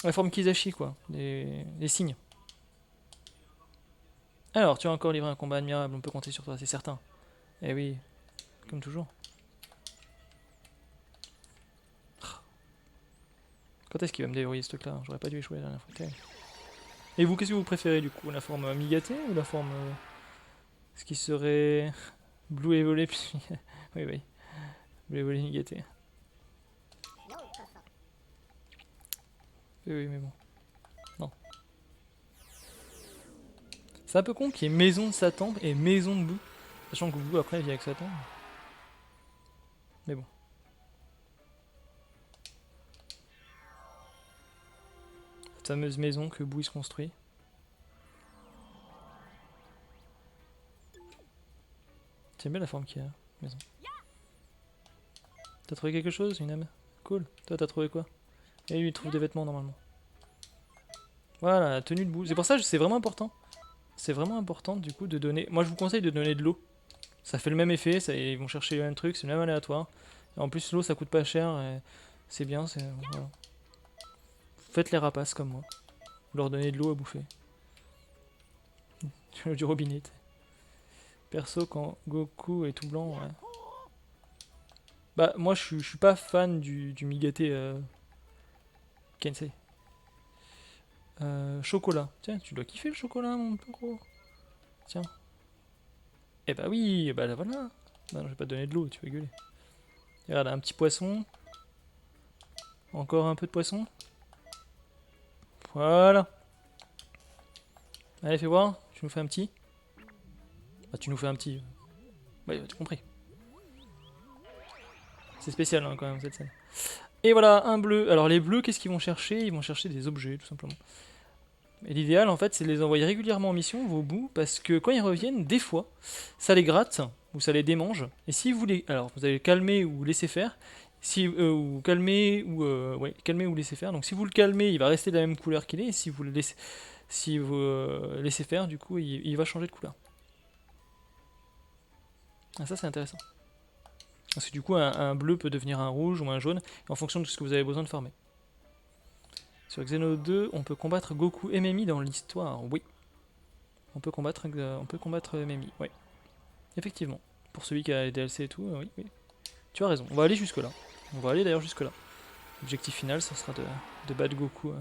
la forme Kizashi, quoi. Les signes. Alors, tu as encore livré un combat admirable, on peut compter sur toi, c'est certain. Eh oui, comme toujours. Quand est-ce qu'il va me déverrouiller ce truc-là? J'aurais pas dû échouer la dernière fois. Et vous, qu'est-ce que vous préférez du coup? La forme Migate ou la forme. Ce qui serait. Blue Evolé puis. Oui, oui. Blue Evolé Migate. Oui, oui, mais bon. Non. C'est un peu con qu'il y ait maison de Satan et maison de Boo. Sachant que Boo après vient avec Satan. Mais bon. Cette fameuse maison que Boo il se construit. J'aime bien la forme qu'il y a, maison. T'as trouvé quelque chose, une âme? Cool. Toi, t'as trouvé quoi? Et lui, il trouve des vêtements normalement. Voilà, la tenue de Boo. C'est pour ça que c'est vraiment important. C'est vraiment important du coup de donner. Moi, je vous conseille de donner de l'eau. Ça fait le même effet, ils vont chercher le même truc, c'est le même aléatoire. Et en plus, l'eau ça coûte pas cher, et c'est bien. Voilà. Faites les rapaces comme moi. Leur donner de l'eau à bouffer. Du robinet. Perso, quand Goku est tout blanc, ouais. Bah, moi je suis pas fan du Migate Kensei. Chocolat. Tiens, tu dois kiffer le chocolat, mon gros. Tiens. Eh bah oui, bah là voilà. Non, je vais pas te donner de l'eau, tu vas gueuler. Regarde, un petit poisson. Encore un peu de poisson. Voilà. Allez, fais voir. Tu nous fais un petit. Bah, tu nous fais un petit. Ouais, tu as compris. C'est spécial hein, quand même cette scène. Et voilà, un bleu. Alors les bleus, qu'est-ce qu'ils vont chercher? Ils vont chercher des objets, tout simplement. Et l'idéal, en fait, c'est de les envoyer régulièrement en mission, vos bouts, parce que quand ils reviennent, des fois, ça les gratte, ou ça les démange. Et si vous les... Alors, vous allez calmer ou laisser faire. Si, ou calmer, ou... ouais, calmer ou laisser faire. Donc si vous le calmez, il va rester de la même couleur qu'il est. Et si vous le laissez, si vous, laissez faire, du coup, il va changer de couleur. Ah, ça, c'est intéressant. Parce que du coup, un bleu peut devenir un rouge ou un jaune, en fonction de ce que vous avez besoin de farmer. Sur Xeno 2, on peut combattre Goku et Memi dans l'histoire. Oui. On peut combattre Memi, oui. Effectivement. Pour celui qui a les DLC et tout, oui, oui. Tu as raison. On va aller jusque là. On va aller d'ailleurs jusque là. L'objectif final, ça sera de battre Goku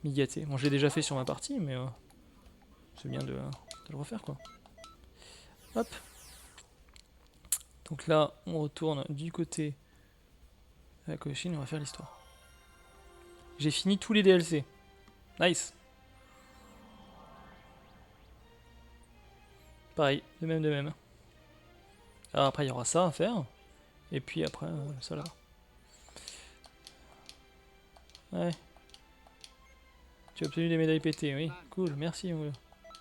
Migate. Bon, je l'ai déjà fait sur ma partie, mais c'est bien de le refaire, quoi. Hop. Donc là, on retourne du côté de la Koshin, on va faire l'histoire. J'ai fini tous les DLC. Nice. Pareil, de même, de même. Alors après, il y aura ça à faire. Et puis après, ça là. Ouais. Tu as obtenu des médailles pétées, oui. Cool, merci, mon gars.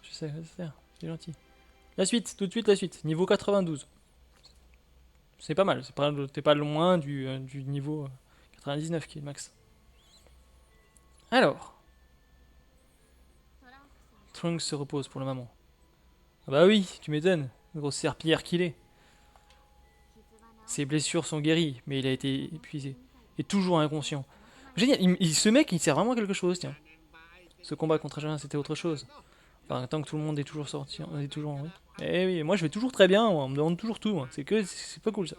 Je sais, c'est gentil. La suite, tout de suite la suite. Niveau 92. C'est pas mal, t'es pas loin du niveau 99 qui est le max. Alors, Trunks se repose pour le moment. Ah bah oui, tu m'étonnes. Grosse serpillière qu'il est. Ses blessures sont guéries, mais il a été épuisé. Et toujours inconscient. Génial, ce mec, il sert vraiment à quelque chose, tiens. Ce combat contre Agen, c'était autre chose. Enfin, tant que tout le monde est toujours sorti, on est toujours en oui. Eh oui, moi je vais toujours très bien, moi. On me demande toujours tout, moi. C'est pas cool ça.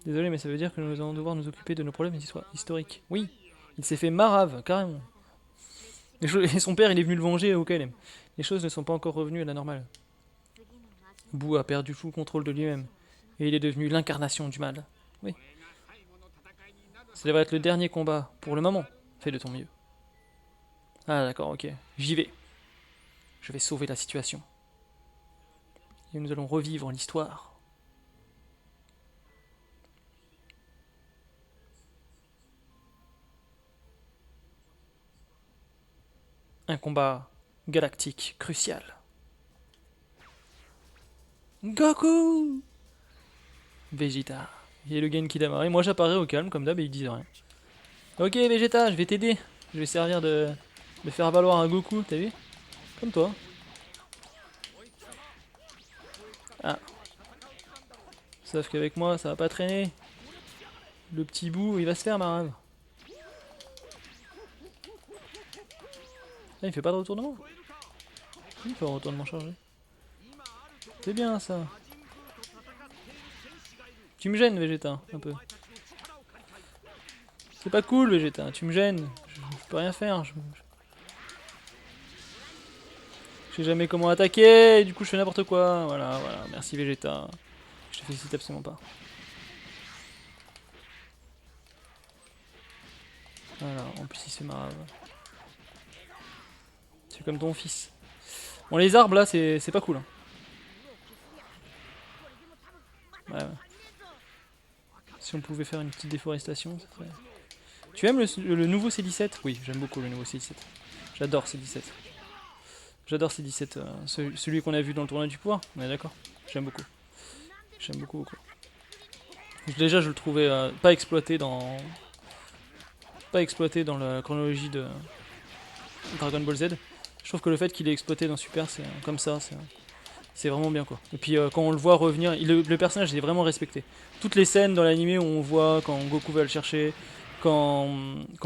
Désolé, mais ça veut dire que nous allons devoir nous occuper de nos problèmes historiques. Oui, il s'est fait marave, carrément. Et son père, il est venu le venger au KLM. Les choses ne sont pas encore revenues à la normale. Boo a perdu tout contrôle de lui-même. Et il est devenu l'incarnation du mal. Oui. Ça devrait être le dernier combat, pour le moment. Fais de ton mieux. Ah d'accord, ok. J'y vais. Je vais sauver la situation. Et nous allons revivre l'histoire. Un combat galactique crucial. Goku Vegeta. Et le Genki Dama. Et moi j'apparais au calme comme d'hab et ils disent rien. Ok Vegeta, je vais t'aider. Je vais servir de faire valoir un Goku, t'as vu? Comme toi. Ah, sauf qu'avec moi ça va pas traîner. Le petit bout, il va se faire marave. Ah, il fait pas de retournement? Il fait un retournement chargé. C'est bien ça. Tu me gênes Vegeta, un peu. C'est pas cool Vegeta, tu me gênes. Je peux rien faire. Je sais jamais comment attaquer, et du coup je fais n'importe quoi. Voilà, voilà. Merci Vegeta. Je te félicite absolument pas. Voilà, en plus il se marave. C'est comme ton fils. Bon, les arbres là, c'est pas cool. Hein. Ouais, ouais. Si on pouvait faire une petite déforestation, ça serait. Tu aimes le nouveau C17? Oui, j'aime beaucoup le nouveau C17. J'adore C17. J'adore C17, celui qu'on a vu dans le tournoi du pouvoir. On est d'accord? J'aime beaucoup. J'aime beaucoup, beaucoup. Déjà, je le trouvais pas exploité dans la chronologie de Dragon Ball Z. Je trouve que le fait qu'il est exploité dans Super, c'est comme ça, c'est vraiment bien quoi. Et puis quand on le voit revenir, le personnage est vraiment respecté. Toutes les scènes dans l'animé où on voit quand Goku va le chercher, quand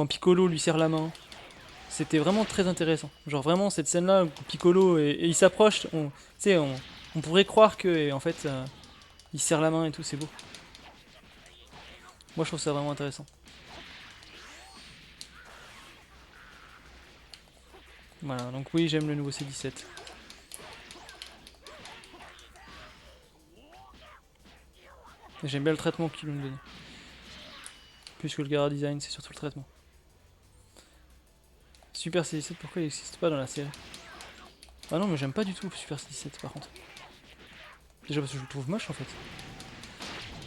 Piccolo lui serre la main, c'était vraiment très intéressant. Genre vraiment cette scène-là où Piccolo et il s'approche, on pourrait croire que et en fait il serre la main et tout, c'est beau. Moi je trouve ça vraiment intéressant. Voilà, donc oui j'aime le nouveau C17. Et j'aime bien le traitement qu'ils lui ont donné. Plus que le Gara Design, c'est surtout le traitement. Super C17, pourquoi il n'existe pas dans la série? Ah non, mais j'aime pas du tout Super C17 par contre. Déjà parce que je le trouve moche en fait.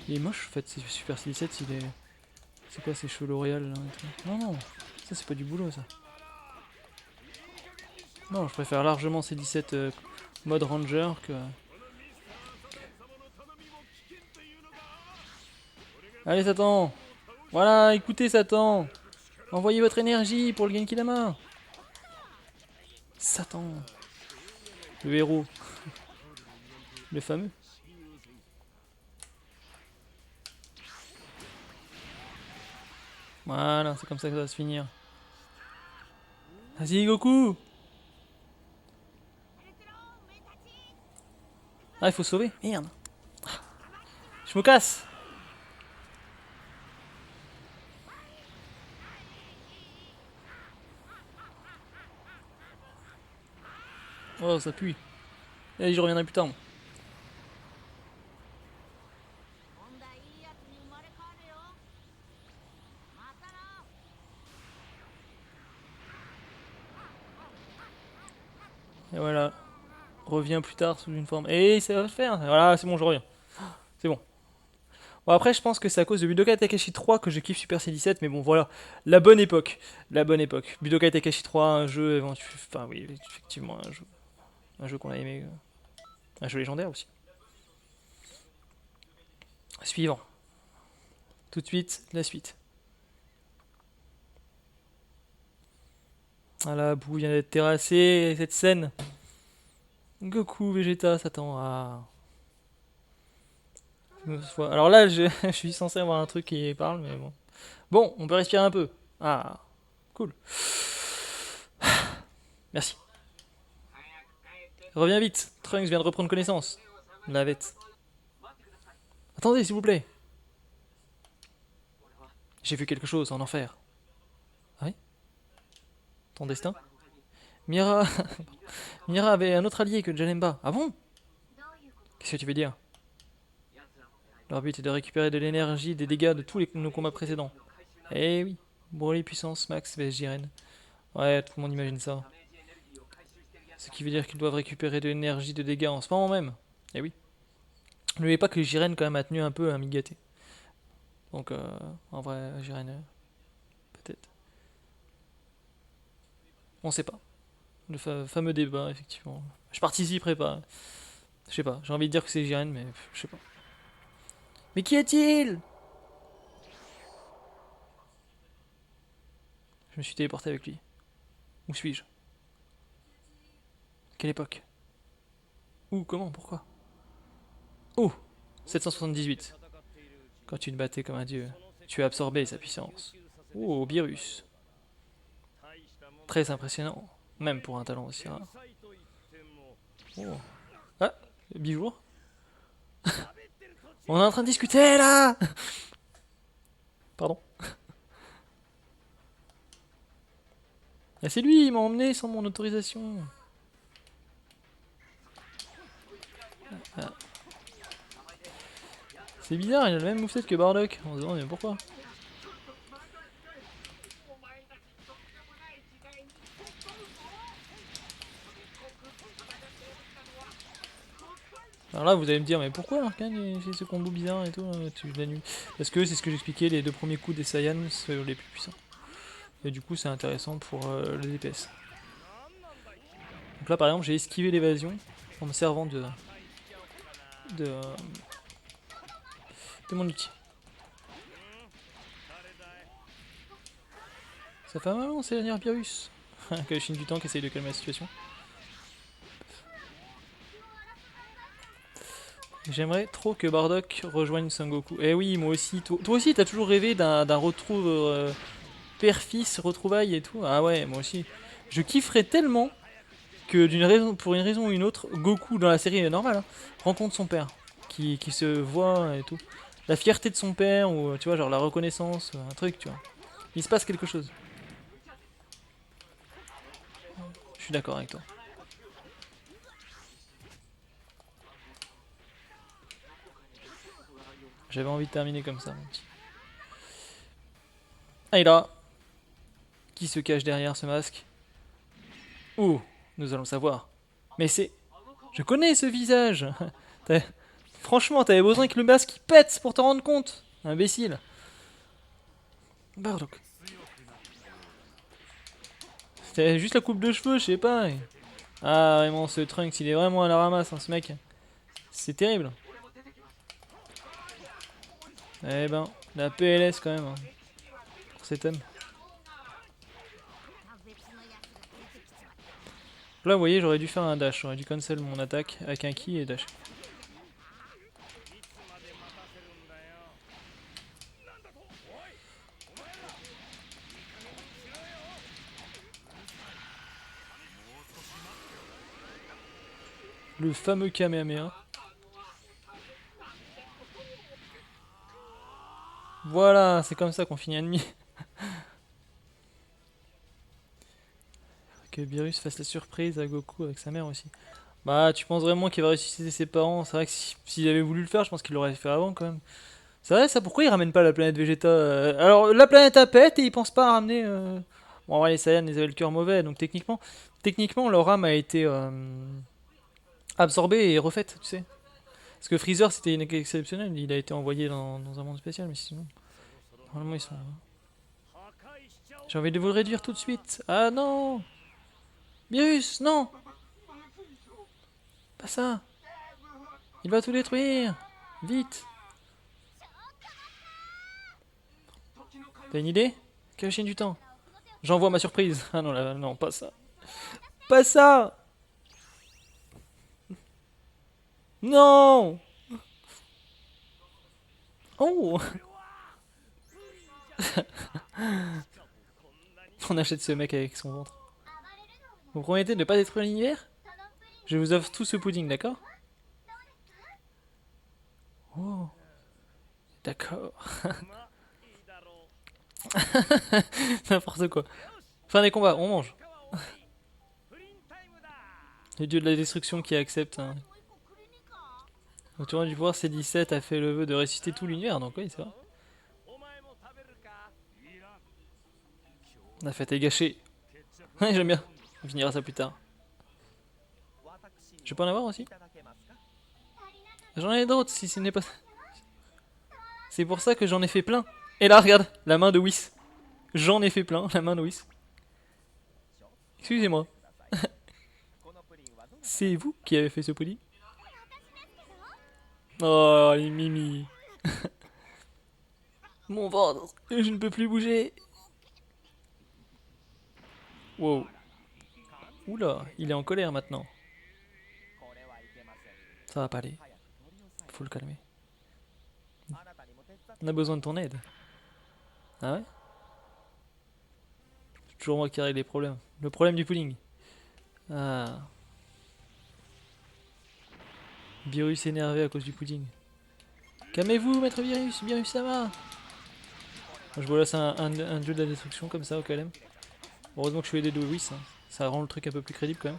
Il est moche en fait, Super C17, il est. C'est quoi ces cheveux L'Oréal là et tout. Non, non, ça c'est pas du boulot ça. Non, je préfère largement C17 mode Ranger que. Allez Satan! Voilà, écoutez Satan! Envoyez votre énergie pour le Genki Dama! Satan! Le héros. Le fameux. Voilà, c'est comme ça que ça va se finir. Vas-y Goku! Ah, il faut sauver? Merde! Je me casse! Oh, ça pue. Allez, je reviendrai plus tard. Moi. Et voilà. Reviens plus tard sous une forme. Et ça va le faire. Voilà, c'est bon, je reviens. C'est bon. Bon, après, je pense que c'est à cause de Budokai Tenkaichi 3 que je kiffe Super C17, mais bon, voilà. La bonne époque. La bonne époque. Budokai Tenkaichi 3, un jeu éventuel. Enfin, oui, effectivement, un jeu qu'on a aimé. Un jeu légendaire aussi. Suivant. Tout de suite, la suite. Voilà, Boo vient d'être terrassé, cette scène. Goku, Vegeta, s'attend à... Alors là, je suis censé avoir un truc qui parle, mais bon. Bon, on peut respirer un peu. Ah, cool. Merci. Reviens vite, Trunks vient de reprendre connaissance. La bête. Attendez, s'il vous plaît. J'ai vu quelque chose en enfer. Ah oui? Ton destin? Mira... Mira avait un autre allié que Janemba. Ah bon? Qu'est-ce que tu veux dire? Leur but est de récupérer de l'énergie des dégâts de tous nos combats précédents. Eh oui. Broly puissance max vs Jiren. Ouais, tout le monde imagine ça. Ce qui veut dire qu'ils doivent récupérer de l'énergie de dégâts en ce moment même. Eh oui. N'oubliez pas que Jiren quand même a tenu un peu à Migaté. Donc en vrai, Jiren, peut-être. On sait pas. Le fameux débat, effectivement. Je participerai pas. Je sais pas, j'ai envie de dire que c'est Jiren, mais je sais pas. Mais qui est-il? Je me suis téléporté avec lui. Où suis-je? Quelle époque? Où? Comment? Pourquoi? Oh! 778. Quand tu te battais comme un dieu, tu as absorbé sa puissance. Oh, Beerus. Très impressionnant, même pour un talent aussi rare. Oh. Ah, Bijour. On est en train de discuter là. Pardon. Ah, c'est lui, il m'a emmené sans mon autorisation. Ah. C'est bizarre, il a le même moveset que Bardock. On se demande mais pourquoi. Alors là, vous allez me dire, mais pourquoi Arkane fait ce combo bizarre et tout, tu l'annules? Parce que c'est ce que j'expliquais, les deux premiers coups des Saiyans sont les plus puissants. Et du coup, c'est intéressant pour le DPS. Donc là, par exemple, j'ai esquivé l'évasion en me servant de, de mon outil. Ça fait un moment, c'est dernier Beerus. Que la Chine du temps qui essaye de calmer la situation. J'aimerais trop que Bardock rejoigne Sangoku. Eh oui, moi aussi. Toi aussi, t'as toujours rêvé d'un retrouve père-fils, retrouvailles et tout. Ah ouais, moi aussi. Je kifferais tellement que pour une raison ou une autre, Goku dans la série est normal, hein, rencontre son père, qui se voit et tout. La fierté de son père, ou tu vois, genre la reconnaissance, un truc, tu vois. Il se passe quelque chose. Je suis d'accord avec toi. J'avais envie de terminer comme ça, mon petit. Ah, il a. Qui se cache derrière ce masque? Oh, nous allons savoir. Mais c'est... Je connais ce visage. Franchement, t'avais besoin que le masque il pète pour te rendre compte. Imbécile. Bardock. C'était juste la coupe de cheveux, je sais pas. Ah, vraiment, ce Trunks, il est vraiment à la ramasse, hein, ce mec. C'est terrible. Eh ben, la PLS quand même, hein, pour cet homme. Là, vous voyez, j'aurais dû faire un dash. J'aurais dû cancel mon attaque avec un ki et dash. Le fameux Kamehameha. Voilà, c'est comme ça qu'on finit ennemi. Que Beerus fasse la surprise à Goku avec sa mère aussi. Bah, tu penses vraiment qu'il va ressusciter ses parents? C'est vrai que s'il avait voulu le faire, je pense qu'il l'aurait fait avant quand même. C'est vrai ça, pourquoi il ramène pas la planète Vegeta Alors, la planète a pète et il pense pas à ramener... Bon, ouais, les Saiyans, ils avaient le cœur mauvais, donc techniquement leur âme a été absorbée et refaite, tu sais. Parce que Freezer, c'était exceptionnel, il a été envoyé dans un monde spécial, mais sinon... Normalement, ils sont... J'ai envie de vous le réduire tout de suite. Ah non! Beerus, non! Pas ça! Il va tout détruire! Vite! T'as une idée? Quelle chaîne du temps? J'envoie ma surprise. Ah non, là, non, pas ça. Pas ça. Non. Oh. On achète ce mec avec son ventre. Vous promettez de ne pas détruire l'univers? Je vous offre tout ce pudding, d'accord? Oh, d'accord. N'importe quoi. Fin des combats, on mange. Le dieu de la destruction qui accepte. Hein. Au tournoi du pouvoir, C17 a fait le vœu de ressusciter tout l'univers, donc oui, c'est vrai. La fête est gâchée. Ouais, j'aime bien. On finira ça plus tard. Je peux en avoir aussi? J'en ai d'autres si ce n'est pas. C'est pour ça que j'en ai fait plein. Et là, regarde, la main de Whis. J'en ai fait plein, la main de Whis. Excusez-moi. C'est vous qui avez fait ce pudding? Oh, les mimi. Mon ventre, je ne peux plus bouger. Wow. Oula, il est en colère maintenant. Ça va pas aller. Faut le calmer. On a besoin de ton aide. Ah ouais? C'est toujours moi qui règle les problèmes. Le problème du pudding. Ah. Virus énervé à cause du pudding. Calmez-vous, maître Virus, Virus ça va. Je vous laisse un dieu de la destruction comme ça au calme. Heureusement que je suis aidé de Whis. Hein. Ça rend le truc un peu plus crédible quand même.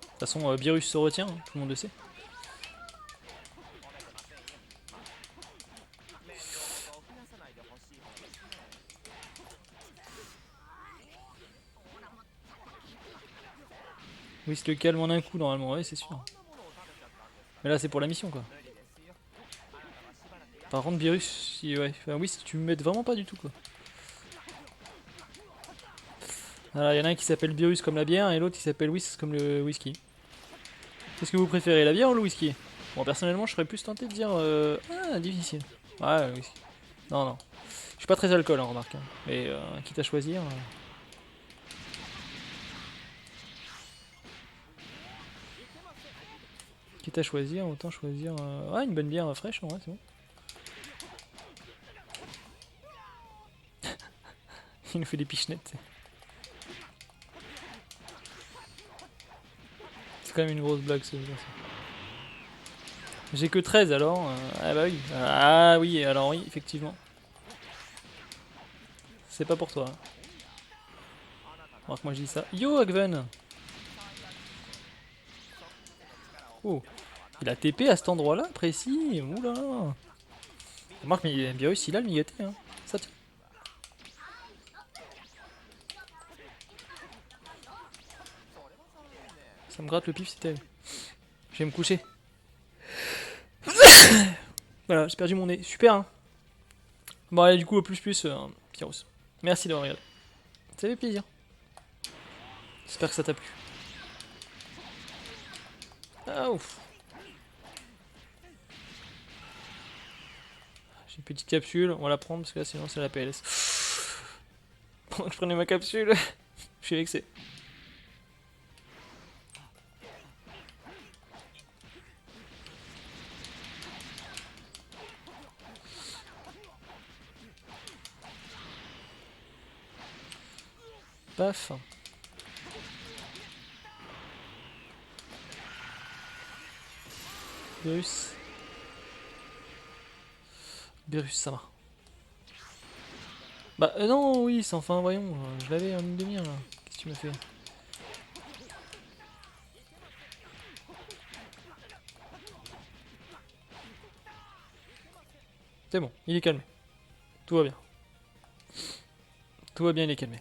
De toute façon, Virus se retient, hein, tout le monde le sait. Whis le calme en un coup normalement, ouais c'est sûr. Mais là c'est pour la mission quoi. Par contre Virus, si, ouais, enfin, Whis tu m'aides vraiment pas du tout quoi. Alors il y en a un qui s'appelle Virus comme la bière et l'autre qui s'appelle Whis comme le whisky. Qu'est-ce que vous préférez, la bière ou le whisky? Bon personnellement je serais plus tenté de dire ah difficile. Ouais le whisky. Non non. Je suis pas très alcool hein, remarque. Hein. Et quitte à choisir. Quitte à choisir, autant choisir ouais, une bonne bière fraîche en vrai c'est bon. Il nous fait des pichenettes. C'est quand même une grosse blague ce jeu. J'ai que 13 alors. Ah bah oui. Ah oui, alors oui, effectivement. C'est pas pour toi. Hein. Alors que moi je dis ça. Yo Agven. Oh. Il a TP à cet endroit là précis. Oula. Remarque mais Virus il a le migaté hein. Ça tient. Ça me gratte le pif c'était. Je vais me coucher. Voilà, j'ai perdu mon nez. Super hein. Bon allez du coup au plus Pyrrhus. Merci d'avoir regardé. Ça fait plaisir. J'espère que ça t'a plu. Ah ouf. J'ai une petite capsule, on va la prendre parce que là sinon c'est la PLS. Pendant que je prenais ma capsule, je suis vexé. Paf. Virus. Virus, ça va. Bah non, oui, c'est enfin, voyons, je l'avais en une demi-heure là. Qu'est-ce que tu m'as fait? C'est bon, il est calmé. Tout va bien. Tout va bien, il est calmé.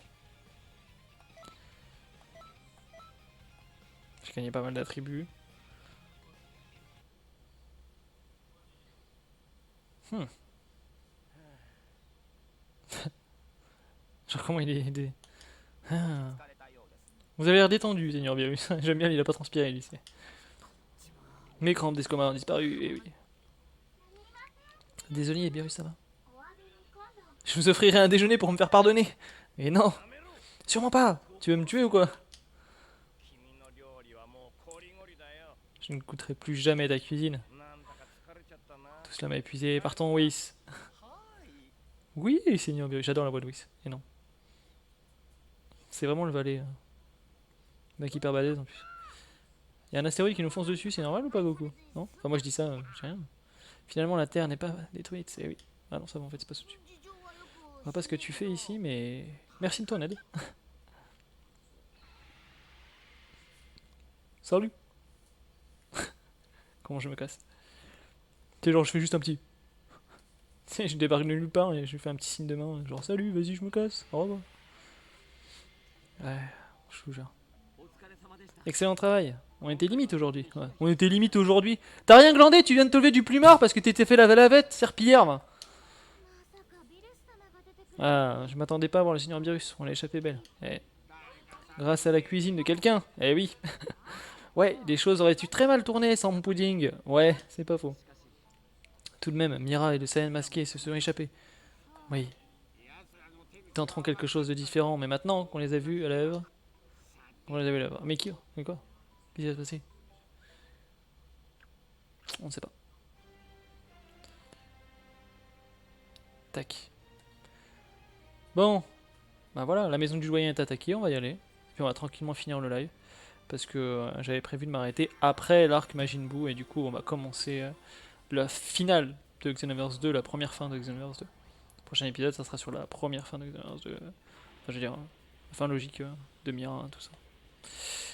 J'ai gagné pas mal d'attributs. Hmm. Genre comment il est aidé. Ah. Vous avez l'air détendu, Seigneur Virus. J'aime bien, il a pas transpiré, lui. Mes crampes d'escompte ont disparu, et oui. Désolé, Virus, ça va? Je vous offrirai un déjeuner pour me faire pardonner. Mais non, sûrement pas. Tu veux me tuer ou quoi? Je ne goûterai plus jamais ta cuisine. Tout cela m'a épuisé. Partons, Whis. Oui, Seigneur Biru, j'adore la voix de Whis. Et non. C'est vraiment le valet. Mec hyper balèze en plus. Il y a un astéroïde qui nous fonce dessus, c'est normal ou pas, Goku? Non? Enfin, moi je dis ça, je sais rien. Finalement, la Terre n'est pas détruite, c'est oui. Ah non, ça va en fait, c'est pas dessus. Je vois pas ce que tu fais ici, mais. Merci de ton aide. Salut! Comment je me casse? Tu sais, genre, je fais juste un petit. Tu sais, je débarque de nulle part et je lui fais un petit signe de main, genre salut, vas-y, je me casse, au revoir. Ouais, je vous jure. Excellent travail. On était limite aujourd'hui. Ouais. On était limite aujourd'hui. T'as rien glandé, tu viens de te lever du plumard parce que t'étais fait la lavette, serpillière, va. Ah, je m'attendais pas à voir le Seigneur Birus, on l'a échappé belle. Eh, grâce à la cuisine de quelqu'un, eh oui. Ouais, les choses auraient dû très mal tourner sans mon pudding. Ouais, c'est pas faux. Tout de même, Mira et le Saiyan masqué se sont échappés. Oui, tenteront quelque chose de différent, mais maintenant qu'on les a vus à l'œuvre, on les a vus à l'œuvre. Mais qui? Mais quoi? Qu'est-ce qui va se passer? On ne sait pas. Tac. Bon, bah voilà, la maison du doyen est attaquée, on va y aller. Puis on va tranquillement finir le live. Parce que j'avais prévu de m'arrêter après l'arc Majin Buu, et du coup on va commencer la finale de Xenoverse 2, la première fin de Xenoverse 2. Le prochain épisode, ça sera sur la première fin de Xenoverse 2. Enfin, je veux dire, la fin logique de Mira, tout ça.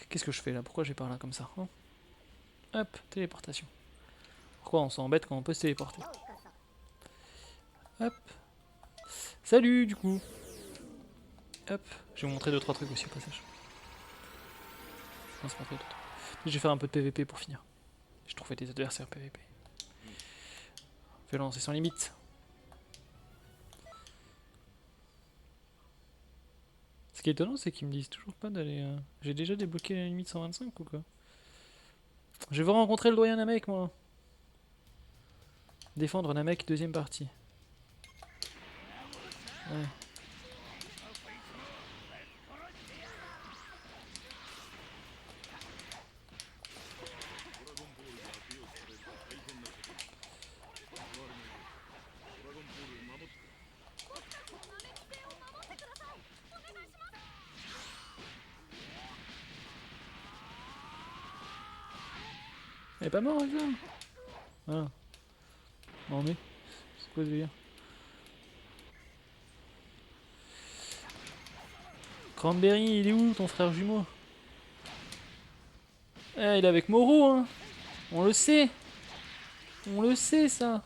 Qu'est-ce que je fais là? Pourquoi j'ai par là comme ça, hein? Hop, téléportation. Pourquoi on s'embête quand on peut se téléporter? Hop. Salut, du coup. Hop. Je vais vous montrer 2-3 trucs aussi au passage. Je vais faire un peu de PVP pour finir. Je trouvais des adversaires PVP. Violence et sans limite. Ce qui est étonnant, c'est qu'ils me disent toujours pas d'aller. J'ai déjà débloqué la limite 125 ou quoi? Je vais rencontrer le doyen Namek, moi. Défendre Namek, deuxième partie. Ouais. Elle est pas mort, là. Ah. Non mais. C'est quoi ce délire? Cranberry, il est où ton frère jumeau? Eh, il est avec Moro, hein. On le sait. On le sait, ça.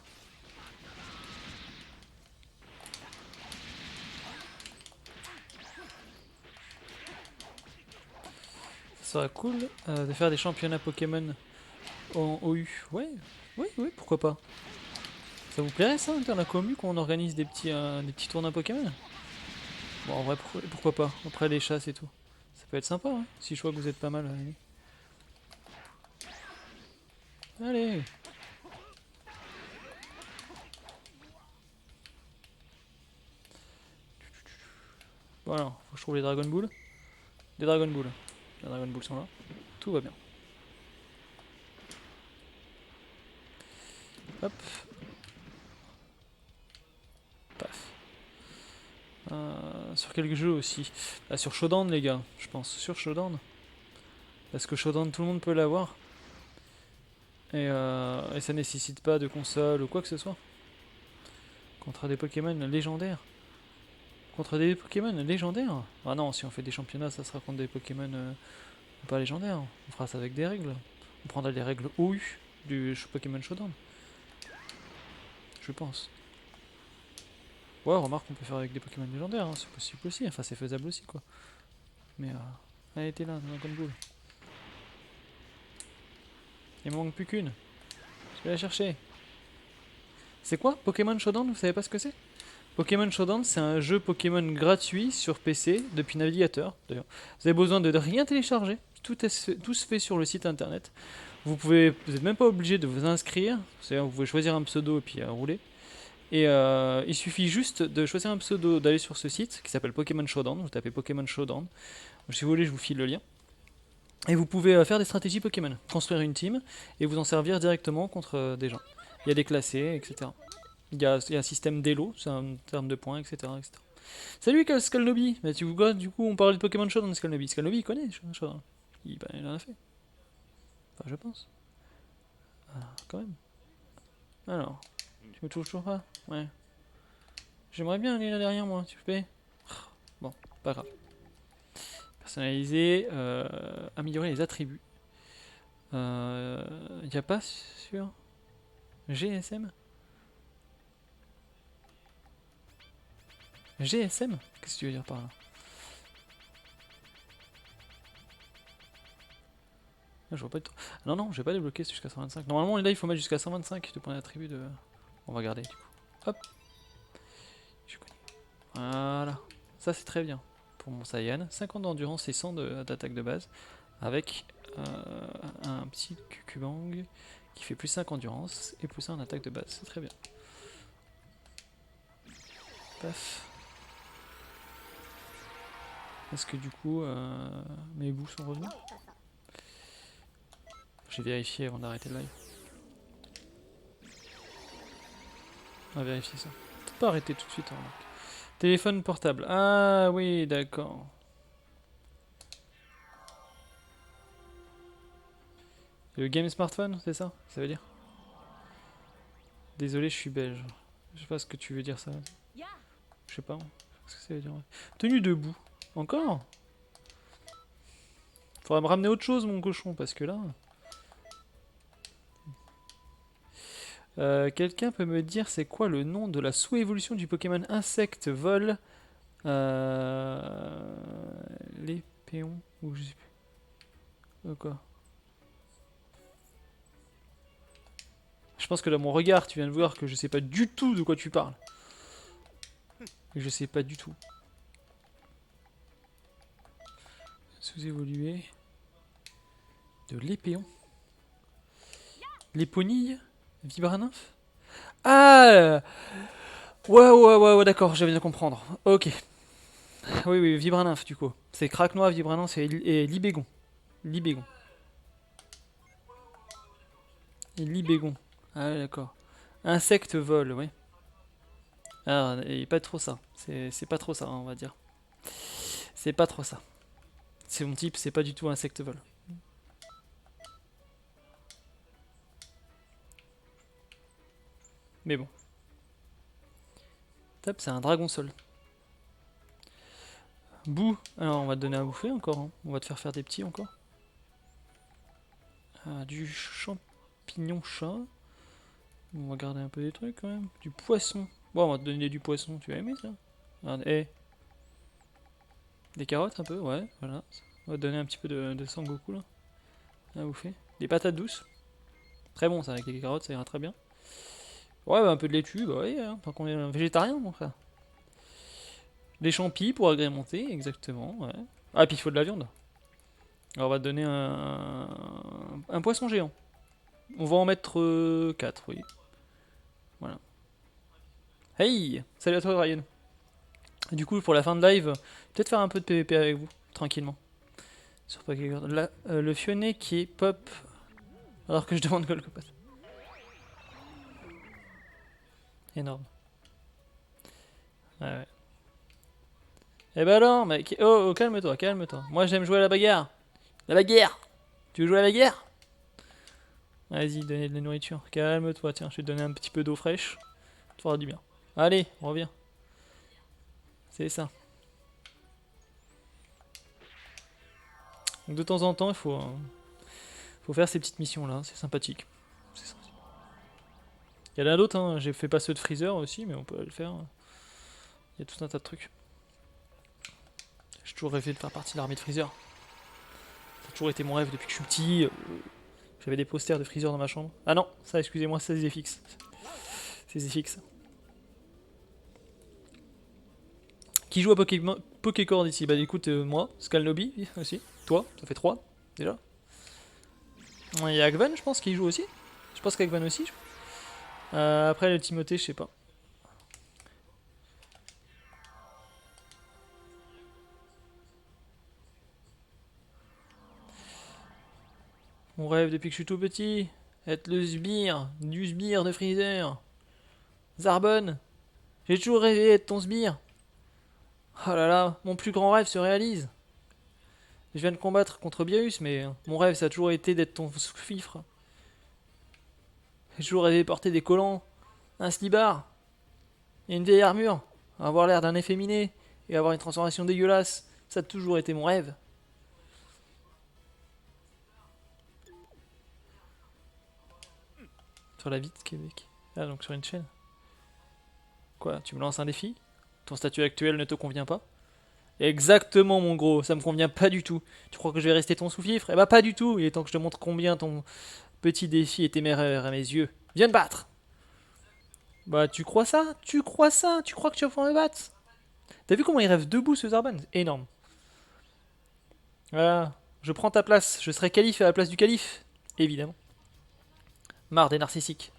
Ça sera cool de faire des championnats Pokémon en OU. Ouais, oui, oui, pourquoi pas. Ça vous plairait ça, dans la commu, qu'on organise des petits tournois Pokémon? Bon, en vrai, pourquoi pas. Après les chasses et tout. Ça peut être sympa, hein, si je vois que vous êtes pas mal. Allez. Voilà, faut que je trouve les Dragon Balls. Les Dragon Balls. Les Dragon Balls sont là. Tout va bien. Hop. Paf. Sur quelques jeux aussi. Ah, sur Shodan, les gars, je pense. Sur Shodan. Parce que Shodan, tout le monde peut l'avoir. Et ça nécessite pas de console ou quoi que ce soit. Contre des Pokémon légendaires. Contre des Pokémon légendaires? Ah non, si on fait des championnats, ça sera contre des Pokémon pas légendaires. On fera ça avec des règles. On prendra les règles OU du Pokémon Shodan. Je pense. Ouais, remarque, on peut faire avec des Pokémon légendaires, hein, c'est possible aussi. Enfin, c'est faisable aussi, quoi. Mais elle était là, dans la grande boule. Il me manque plus qu'une. Je vais la chercher. C'est quoi Pokémon Shodan? Vous savez pas ce que c'est? Pokémon Shodan, c'est un jeu Pokémon gratuit sur PC depuis navigateur. D'ailleurs, vous avez besoin de rien télécharger. Tout se fait sur le site internet. Vous n'êtes même pas obligé de vous inscrire. C'est-à-dire, vous pouvez choisir un pseudo et puis rouler. Et il suffit juste de choisir un pseudo, d'aller sur ce site qui s'appelle Pokémon Showdown. Vous tapez Pokémon Showdown. Donc, si vous voulez, je vous file le lien. Et vous pouvez faire des stratégies Pokémon, construire une team et vous en servir directement contre des gens. Il y a des classés, etc. Il y a un système d'élo, c'est un terme de points, etc. etc. Salut Skalnobi. Bah, du coup, on parlait de Pokémon Showdown, Skalnobi. Skalnobi, il connaît Showdown. Il en a fait. Enfin, je pense. Ah, quand même. Alors, tu me touches toujours pas? Ouais. J'aimerais bien aller là derrière moi, tu peux? Bon, pas grave. Personnaliser, améliorer les attributs. Y a pas sur GSM? GSM? Qu'est-ce que tu veux dire par là? Ah, je vois pas du tout. Non, non, je vais pas débloquer jusqu'à 125. Normalement, là, il faut mettre jusqu'à 125 de points d'attribut de. On va regarder du coup. Hop. Je connais. Voilà. Ça, c'est très bien. Pour mon Saiyan. 50 d'endurance et 100 d'attaque de base. Avec un petit Kukubang qui fait plus 5 endurance et plus 1 en attaque de base. C'est très bien. Paf. Est-ce que du coup mes bouts sont revenus? J'ai vérifié avant d'arrêter le live. On va vérifier ça. Peut-être pas arrêter tout de suite. Hein, téléphone portable. Ah oui, d'accord. Le game smartphone, c'est ça? Ça veut dire? Désolé, je suis belge. Je sais pas ce que tu veux dire ça. Je sais pas. Ce que ça veut dire. Tenue debout. Encore? Faudrait me ramener autre chose, mon cochon, parce que là. Quelqu'un peut me dire c'est quoi le nom de la sous-évolution du Pokémon insecte vol les péons ou je sais plus. Quoi? Je pense que dans mon regard, tu viens de voir que je sais pas du tout de quoi tu parles. Je sais pas du tout. Sous-évoluer. De l'épéon. L'éponille. Vibranymphe. Ah ouais, d'accord, j'avais bien comprendre. Ok. Oui, oui, Vibranymphe du coup. C'est Craquenois, Vibranymphe et Libégon. Libégon. Et Libégon. Ah ouais, d'accord. Insecte vol, oui. Ah, et pas trop ça. C'est pas trop ça, on va dire. C'est pas trop ça. C'est mon type, c'est pas du tout insecte vol. Mais bon. Top, c'est un dragon sol. Bouh. Alors, on va te donner à bouffer encore. Hein. On va te faire des petits encore. Ah, du champignon chat. On va garder un peu des trucs quand même. Du poisson. Bon, on va te donner du poisson. Tu vas aimer ça? Regarde, hey. Des carottes un peu, ouais, voilà. On va te donner un petit peu de Sangoku là. À bouffer. Des patates douces. Très bon ça, avec les carottes, ça ira très bien. Ouais, bah, un peu de laitue, bah oui, hein, tant qu'on est un végétarien, mon frère. Des champis pour agrémenter, exactement, ouais. Ah, et puis il faut de la viande. Alors on va te donner un poisson géant. On va en mettre 4, oui. Voilà. Hey! Salut à toi, Ryan. Du coup, pour la fin de live, peut-être faire un peu de PVP avec vous, tranquillement. Sur Pokémon. Là, le Fionnet qui est pop, alors que je demande Golcopat. Énorme. Ouais, ouais. Eh ben alors, mec. Oh, oh, calme-toi, calme-toi. Moi, j'aime jouer à la bagarre. La bagarre! Tu veux jouer à la guerre? Vas-y, donner de la nourriture. Calme-toi, tiens, je vais te donner un petit peu d'eau fraîche. Tu feras du bien. Allez, reviens. C'est ça. Donc de temps en temps, faut faire ces petites missions là, c'est sympathique. Il y en a d'autres, hein. J'ai fait pas ceux de Freezer aussi, mais on peut le faire. Il y a tout un tas de trucs. J'ai toujours rêvé de faire partie de l'armée de Freezer. Ça a toujours été mon rêve depuis que je suis petit. J'avais des posters de Freezer dans ma chambre. Ah non, ça excusez-moi, c'est ZFX. C'est ZFX. Qui joue à Pokécord ici? Bah écoute, moi, Skalnobi aussi. Toi, ça fait 3 déjà. Il y a Agvan, je pense, qui joue aussi. Je pense qu'Agvan aussi. Après, le Timothée, je sais pas. Mon rêve depuis que je suis tout petit. Être le sbire, du sbire de Freezer. Zarbon, j'ai toujours rêvé d'être ton sbire. Oh là là, mon plus grand rêve se réalise. Je viens de combattre contre Biaus, mais mon rêve ça a toujours été d'être ton sous-fifre. J'ai toujours rêvé de porter des collants, un slibard et une vieille armure, avoir l'air d'un efféminé et avoir une transformation dégueulasse. Ça a toujours été mon rêve. Sur la vie de Québec. Ah, donc sur une chaîne. Quoi, tu me lances un défi? Ton statut actuel ne te convient pas? Exactement, mon gros, ça me convient pas du tout. Tu crois que je vais rester ton sous-fifre? Eh bah, pas du tout. Il est temps que je te montre combien ton petit défi est téméraire à mes yeux. Viens te battre! Bah, tu crois ça? Tu crois ça? Tu crois que tu vas pouvoir me battre? T'as vu comment il rêve debout ce Zarban? Énorme. Voilà, je prends ta place. Je serai calife à la place du calife. Évidemment. Marre des narcissiques.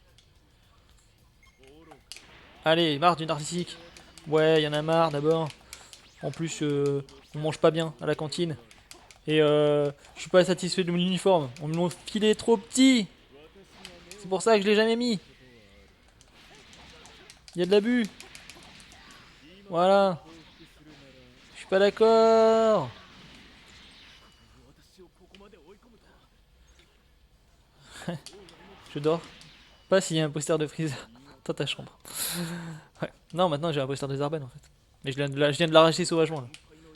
Allez, marre du narcissique. Ouais, y en a marre d'abord. En plus, on mange pas bien à la cantine. Et je suis pas satisfait de mon uniforme. On me l'a filé trop petit. C'est pour ça que je l'ai jamais mis. Il y a de l'abus. Voilà. Je suis pas d'accord. Je dors. Pas s'il y a un poster de Freezer dans ta chambre. Ouais. Non, maintenant j'ai un poster de Zarban en fait. Mais je viens de l'arracher sauvagement là.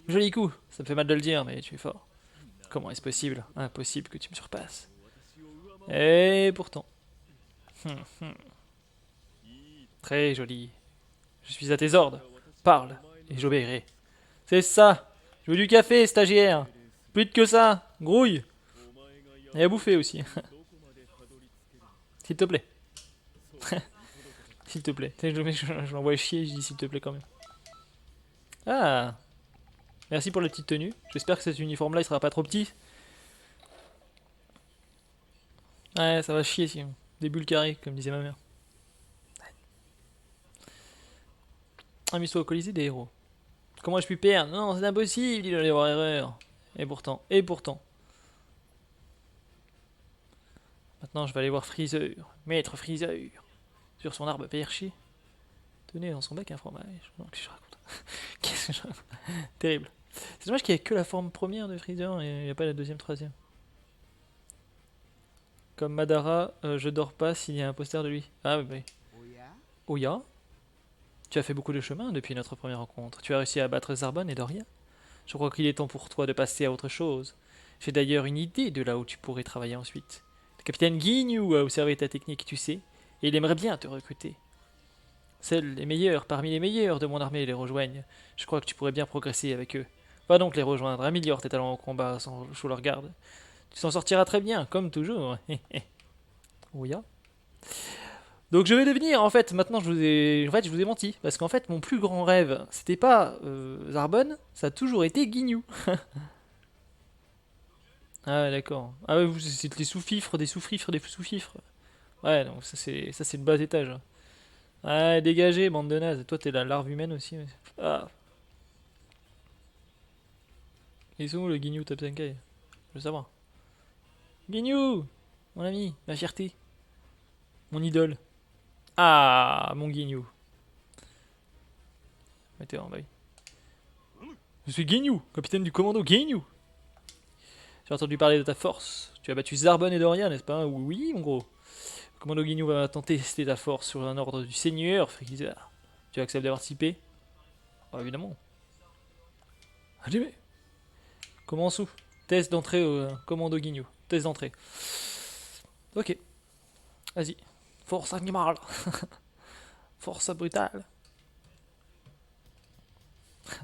Joli coup. Ça me fait mal de le dire, mais tu es fort. Comment est-ce possible? Impossible que tu me surpasses. Et pourtant. Hum, hum. Très joli. Je suis à tes ordres. Parle, et j'obéirai. C'est ça. Je veux du café, stagiaire. Plus de que ça. Grouille. Et à bouffer aussi. S'il te plaît. S'il te plaît. Je l'envoie chier, je dis s'il te plaît quand même. Ah. Merci pour la petite tenue. J'espère que cet uniforme-là, il sera pas trop petit. Ouais, ça va chier si. Des bulles carrées, comme disait ma mère. Amuse-toi au Colisée des héros. Comment je puis perdre? Non, c'est impossible, il doit y avoir erreur. Et pourtant. Maintenant, je vais aller voir Freezer. Maître Freezer. Sur son arbre perché. Tenez dans son bec un fromage. Non, qu'est-ce que je raconte? Qu'est-ce que je raconte? Terrible. C'est dommage qu'il n'y ait que la forme première de Freezer et il n'y a pas la deuxième, troisième. Comme Madara, je dors pas s'il y a un poster de lui. Ah oui, oui. Oya, tu as fait beaucoup de chemin depuis notre première rencontre. Tu as réussi à battre Zarbon et Doria. Je crois qu'il est temps pour toi de passer à autre chose. J'ai d'ailleurs une idée de là où tu pourrais travailler ensuite. Le capitaine Ginyu a observé ta technique, tu sais, et il aimerait bien te recruter. Seuls les meilleurs parmi les meilleurs de mon armée les rejoignent. Je crois que tu pourrais bien progresser avec eux. Va donc les rejoindre, améliore tes talents au combat sous leur garde. Tu s'en sortiras très bien, comme toujours. Ouya. Donc je vais devenir, en fait, maintenant je vous ai menti. Parce qu'en fait, mon plus grand rêve, c'était pas Zarbon, ça a toujours été Ginyu. Ah ouais, d'accord. Ah ouais, c'est les sous-fifres, des sous-fifres, des sous-fifres. Ouais, donc ça c'est le bas étage. Ah, dégagez, bande de nazes. Toi, t'es la larve humaine aussi. Ouais. Ah, ils sont où le Ginyu Top Senkai? Je veux savoir. Ginyu, mon ami, ma fierté, mon idole. Ah, mon Ginyu. Mettez en bas. Je suis Ginyu, capitaine du commando Ginyu. J'ai entendu parler de ta force. Tu as battu Zarbon et Doria, n'est-ce pas? Oui, mon gros. Le commando Ginyu va tenter tester ta force sur un ordre du seigneur Freezer. Tu acceptes de participer? Ah, évidemment. Allez, commençons. Test d'entrée au commando Ginyu. Test d'entrée. Ok, vas-y. Force animale. Force brutale.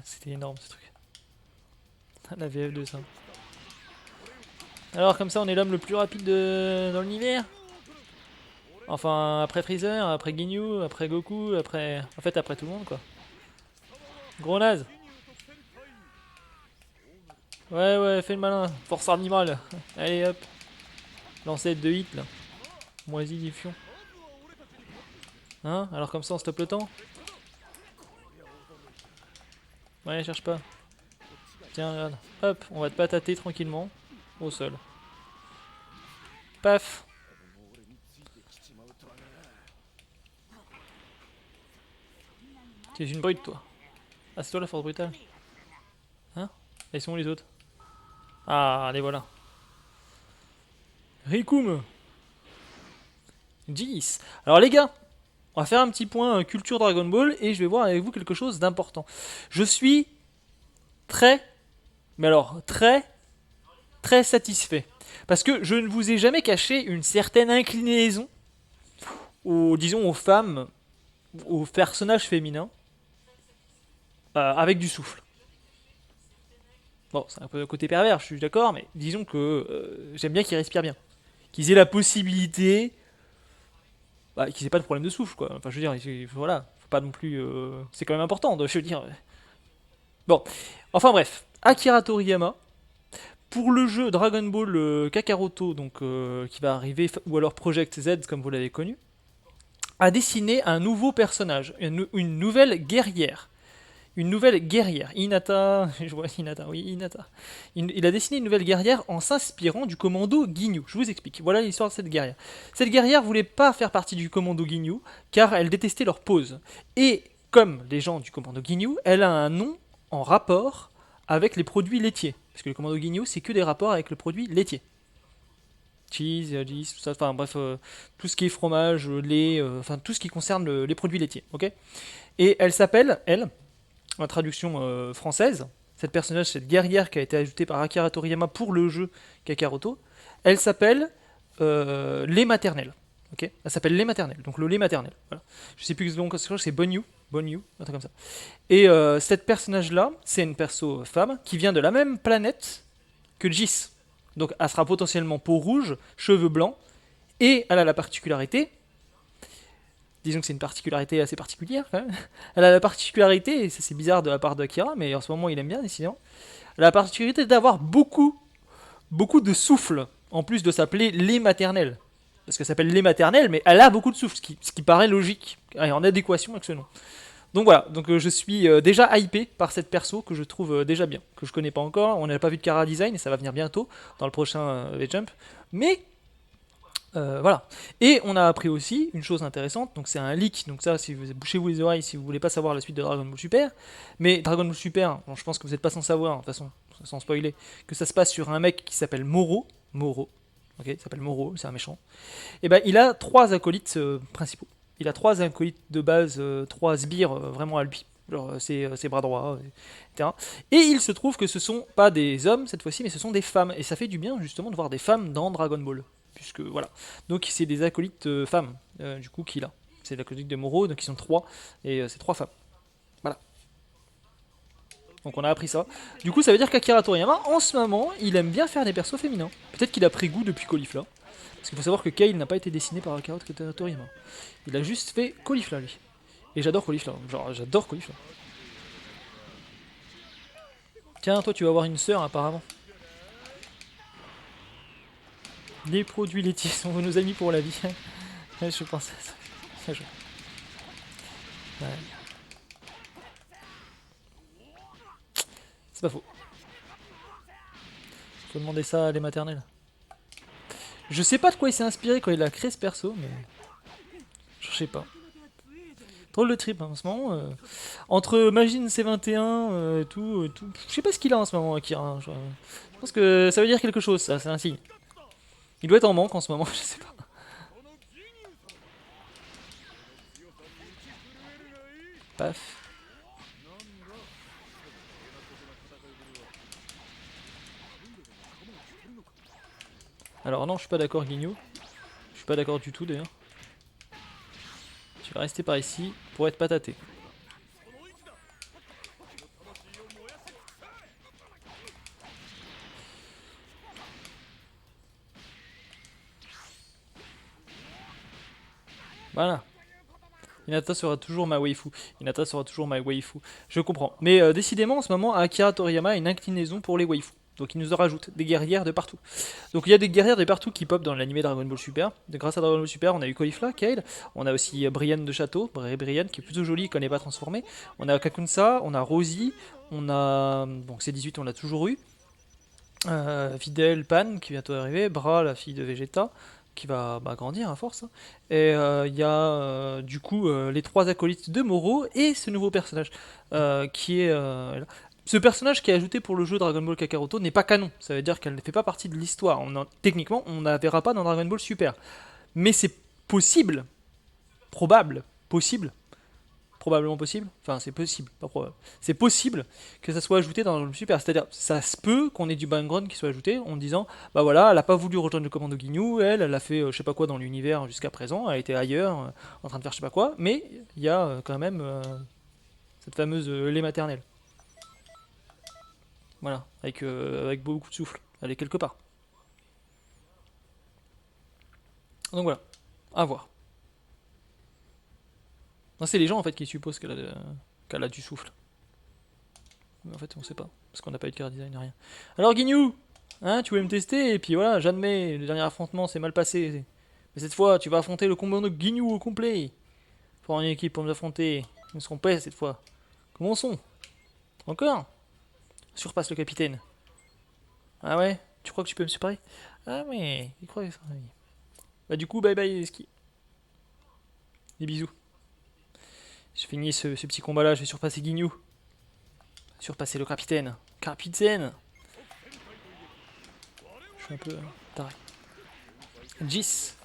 C'était énorme ce truc. La VF de ça. Alors comme ça on est l'homme le plus rapide dans l'univers. Enfin après Freezer, après Ginyu, après Goku, après... En fait après tout le monde quoi. Gros naze. Ouais ouais, fais le malin. Force animale. Allez hop. Lancette de hit là. Moisi du fion. Hein? Alors comme ça on stoppe le temps? Ouais, cherche pas. Tiens, regarde. Hop, on va te patater tranquillement. Au sol. Paf. T'es une brute, toi. Ah, c'est toi la force brutale. Hein? Et ils sont où les autres? Ah, les voilà. Rikum. 10. Alors les gars, on va faire un petit point culture Dragon Ball et je vais voir avec vous quelque chose d'important. Je suis très, mais alors très satisfait. Parce que je ne vous ai jamais caché une certaine inclinaison disons, aux femmes, aux personnages féminins, avec du souffle. Bon, c'est un peu côté pervers, je suis d'accord, mais disons que j'aime bien qu'ils respirent bien. Qu'ils aient la possibilité, qu'ils aient pas de problème de souffle, quoi. Enfin, je veux dire, voilà, faut pas non plus. C'est quand même important, je veux dire. Bon, enfin bref, Akira Toriyama, pour le jeu Dragon Ball Kakaroto, donc qui va arriver, ou alors Project Z comme vous l'avez connu, a dessiné un nouveau personnage, une nouvelle guerrière. Une nouvelle guerrière, Hinata, je vois Hinata, oui, Hinata. Il a dessiné une nouvelle guerrière en s'inspirant du commando Ginyu. Je vous explique, voilà l'histoire de cette guerrière. Cette guerrière voulait pas faire partie du commando Ginyu, car elle détestait leur pose. Et comme les gens du commando Ginyu, elle a un nom en rapport avec les produits laitiers. Parce que le commando Ginyu, c'est que des rapports avec le produit laitier. Cheese, tout ça, enfin bref, tout ce qui est fromage, lait, enfin tout ce qui concerne les produits laitiers, ok. Et elle s'appelle, elle, en traduction française, cette personnage, cette guerrière qui a été ajoutée par Akira Toriyama pour le jeu Kakaroto, elle s'appelle lait maternel. Ok, elle s'appelle lait maternel, donc le lait maternel. Voilà. Je sais plus exactement ce que c'est, Bonyu, un truc comme ça. Et cette personnage-là, c'est une perso femme qui vient de la même planète que Jis. Donc elle sera potentiellement peau rouge, cheveux blancs, et elle a la particularité, disons que c'est une particularité assez particulière quand même, elle a la particularité, et ça c'est bizarre de la part d'Akira, mais en ce moment il aime bien décidément, elle a la particularité d'avoir beaucoup de souffle, en plus de s'appeler lait maternel. Parce qu'elle s'appelle lait maternel, mais elle a beaucoup de souffle, ce qui paraît logique, et en adéquation avec ce nom. Donc voilà, donc je suis déjà hypé par cette perso que je trouve déjà bien, que je connais pas encore, on n'a pas vu de Kara Design et ça va venir bientôt dans le prochain V-Jump, mais voilà. Et on a appris aussi une chose intéressante, donc c'est un leak, donc ça, si vous bouchez-vous les oreilles si vous voulez pas savoir la suite de Dragon Ball Super, mais Dragon Ball Super, bon, je pense que vous n'êtes pas sans savoir, de toute façon, sans spoiler, que ça se passe sur un mec qui s'appelle Moro, ok, il s'appelle Moro, c'est un méchant, et ben il a trois acolytes principaux. Il a trois acolytes de base, trois sbires vraiment à lui, genre ses bras droits, etc. Et il se trouve que ce sont pas des hommes cette fois-ci, mais ce sont des femmes, et ça fait du bien justement de voir des femmes dans Dragon Ball. Puisque voilà. Donc c'est des acolytes femmes, du coup, qu'il a. C'est l'acolyte de Moro, donc ils sont trois, et c'est trois femmes. Voilà. Donc on a appris ça. Du coup, ça veut dire qu'Akira Toriyama, en ce moment, il aime bien faire des persos féminins. Peut-être qu'il a pris goût depuis Caulifla. Parce qu'il faut savoir que Kale n'a pas été dessiné par Akira Toriyama. Il a juste fait Caulifla, lui. Et j'adore Caulifla. Genre, j'adore Caulifla. Tiens, toi, tu vas avoir une sœur, apparemment. Les produits laitiers sont nos amis pour la vie. Je pense à ça. Ouais. C'est pas faux. Faut demander ça à les maternelles. Je sais pas de quoi il s'est inspiré quand il a créé ce perso, mais. Je sais pas. Drôle de trip hein, en ce moment. Entre Magine C21 et tout, tout. Je sais pas ce qu'il a en ce moment, Akira. Hein, je pense que ça veut dire quelque chose, ça, c'est un signe. Il doit être en manque en ce moment, je sais pas. Paf. Alors non, je suis pas d'accord, Guignol. Je suis pas d'accord du tout d'ailleurs. Tu vas rester par ici pour être pataté. Voilà. Hinata sera toujours ma waifu. Hinata sera toujours ma waifu. Je comprends. Mais décidément, en ce moment, Akira Toriyama a une inclinaison pour les waifus. Donc il nous en rajoute des guerrières de partout. Donc il y a des guerrières de partout qui pop dans l'animé Dragon Ball Super. Grâce à Dragon Ball Super, on a eu Caulifla, Kale. On a aussi Brienne de Château, Brienne qui est plutôt jolie, qu'on n'est pas transformée. On a Kakunsa, on a Rosie, on a. Donc C18, on l'a toujours eu. Videl, Pan qui vient bientôt arriver, Bra, la fille de Vegeta, qui va grandir à force, hein. Et il y a du coup les trois acolytes de Moro et ce nouveau personnage qui est là. Ce personnage qui est ajouté pour le jeu Dragon Ball Kakaroto n'est pas canon, ça veut dire qu'elle ne fait pas partie de l'histoire. Techniquement, on ne la verra pas dans Dragon Ball Super. Mais c'est possible, probable, possible, probablement possible, enfin c'est possible, pas probable, c'est possible que ça soit ajouté dans le Super, c'est-à-dire ça se peut qu'on ait du background qui soit ajouté en disant bah voilà, elle a pas voulu rejoindre le commando Ginyu, elle a fait je sais pas quoi dans l'univers jusqu'à présent, elle était ailleurs en train de faire je sais pas quoi, mais il y a quand même cette fameuse lait maternelle, voilà, avec beaucoup de souffle, elle est quelque part. Donc voilà, à voir. Non, c'est les gens en fait qui supposent qu'elle a du souffle. Mais en fait, on sait pas. Parce qu'on n'a pas eu de card design, rien. Alors, Guignou, hein, tu voulais me tester, et puis voilà, j'admets, le dernier affrontement s'est mal passé. Mais cette fois, tu vas affronter le commando Guignou au complet. Faut une équipe pour nous affronter. Nous serons prêts cette fois. Commençons. Encore. Surpasse le capitaine. Ah ouais. Tu crois que tu peux me séparer? Ah mais, il croit que ça. Oui. Bah du coup, bye bye les skis. Des bisous. J'ai fini ce petit combat là, je vais surpasser Guignou. Surpasser le capitaine. Capitaine. Je suis un peu taré. 10.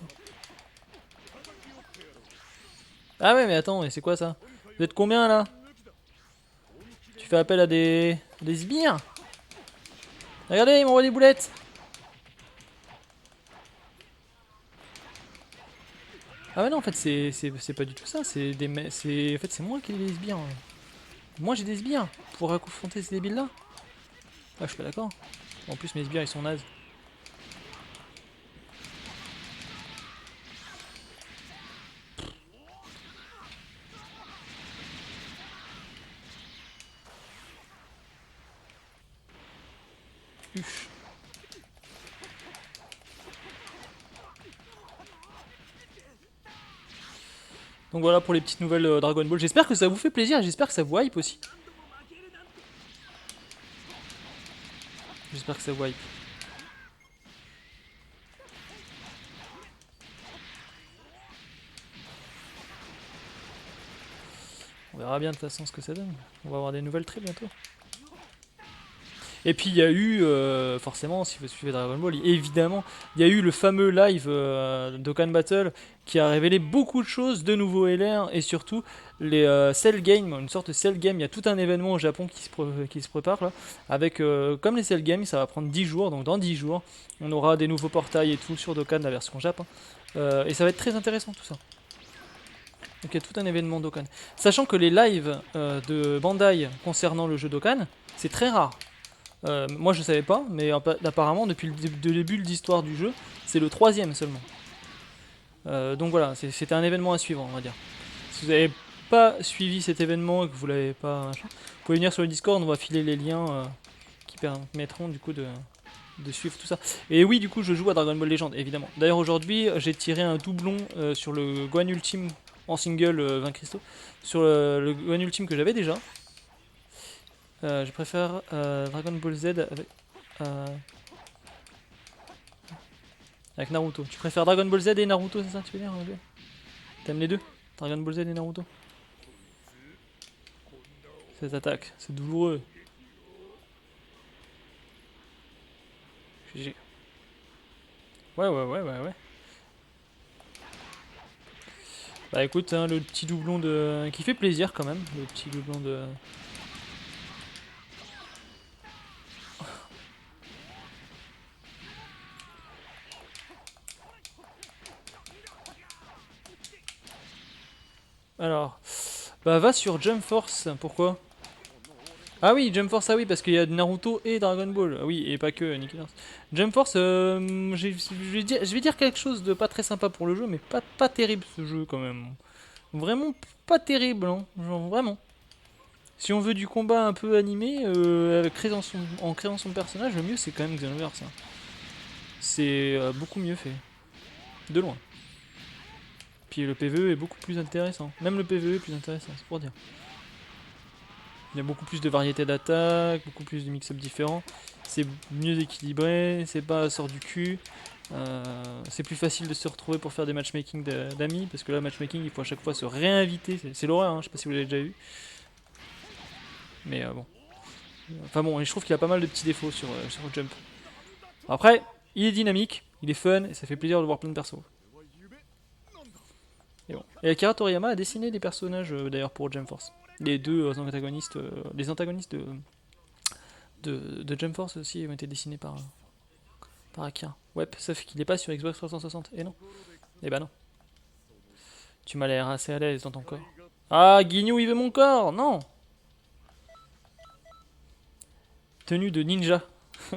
Ah ouais, mais attends, mais c'est quoi ça? Vous êtes combien là? Tu fais appel à des sbires? Regardez, ils m'envoient des boulettes. Ah ouais non, en fait c'est pas du tout ça, en fait c'est moi qui ai des sbires. Moi j'ai des sbires pour affronter ces débiles là. Ah je suis pas d'accord. En plus mes sbires ils sont nazes. Huche. Donc voilà pour les petites nouvelles Dragon Ball. J'espère que ça vous fait plaisir, j'espère que ça vous hype aussi. J'espère que ça vous hype. On verra bien de toute façon ce que ça donne. On va avoir des nouvelles très bientôt. Et puis il y a eu, forcément, si vous suivez Dragon Ball, évidemment, il y a eu le fameux live d'Okan Battle qui a révélé beaucoup de choses, de nouveaux LR et surtout les Cell Games, une sorte de Cell Game. Il y a tout un événement au Japon qui se prépare là, avec comme les Cell Games, ça va prendre 10 jours, donc dans 10 jours, on aura des nouveaux portails et tout sur Dokkan, la version Jap. Hein. Et ça va être très intéressant tout ça. Donc il y a tout un événement Dokkan. Sachant que les lives de Bandai concernant le jeu Dokkan, c'est très rare. Moi je savais pas, mais apparemment depuis le début de l'histoire du jeu, c'est le troisième seulement. Donc voilà, c'était un événement à suivre, on va dire. Si vous n'avez pas suivi cet événement et que vous l'avez pas, vous pouvez venir sur le Discord, on va filer les liens qui permettront du coup de suivre tout ça. Et oui, du coup, je joue à Dragon Ball Legend, évidemment. D'ailleurs, aujourd'hui, j'ai tiré un doublon sur le Gohan Ultime en single 20 cristaux, sur le Gohan Ultime que j'avais déjà. Je préfère Dragon Ball Z euh, avec Naruto. Tu préfères Dragon Ball Z et Naruto, c'est ça tu veux dire? T'aimes les deux? Dragon Ball Z et Naruto? Cette attaque, c'est douloureux. GG. Ouais. Bah écoute, hein, le petit doublon de... qui fait plaisir quand même, le petit doublon de... Alors, bah va sur Jump Force, pourquoi? Ah oui, Jump Force, ah oui, parce qu'il y a Naruto et Dragon Ball. Ah oui, et pas que Nicky Nurse. Jump Force, je vais dire quelque chose de pas très sympa pour le jeu, mais pas terrible ce jeu quand même. Vraiment pas terrible, hein. Genre vraiment. Si on veut du combat un peu animé, en créant son personnage, le mieux c'est quand même Xenoverse. Hein. C'est beaucoup mieux fait. De loin. Puis le PvE est beaucoup plus intéressant. Même le PvE est plus intéressant, c'est pour dire. Il y a beaucoup plus de variétés d'attaques, beaucoup plus de mix-up différents. c'est mieux équilibré, c'est pas sort du cul. C'est plus facile de se retrouver pour faire des matchmaking d'amis, parce que là, matchmaking, il faut à chaque fois se réinviter. C'est l'horreur, hein, je sais pas si vous l'avez déjà eu. Mais bon. Enfin bon, et je trouve qu'il a pas mal de petits défauts sur Jump. Après, il est dynamique, il est fun, et ça fait plaisir de voir plein de persos. Et bon. Et Akira Toriyama a dessiné des personnages d'ailleurs pour Jump Force. Les deux antagonistes, les antagonistes de Jump Force aussi ont été dessinés par Akira. Ouais, sauf qu'il est pas sur Xbox 360. Et non. Eh ben non. Tu m'as l'air assez à l'aise dans ton corps. Ah, Guignou, il veut mon corps. Non. Tenue de ninja.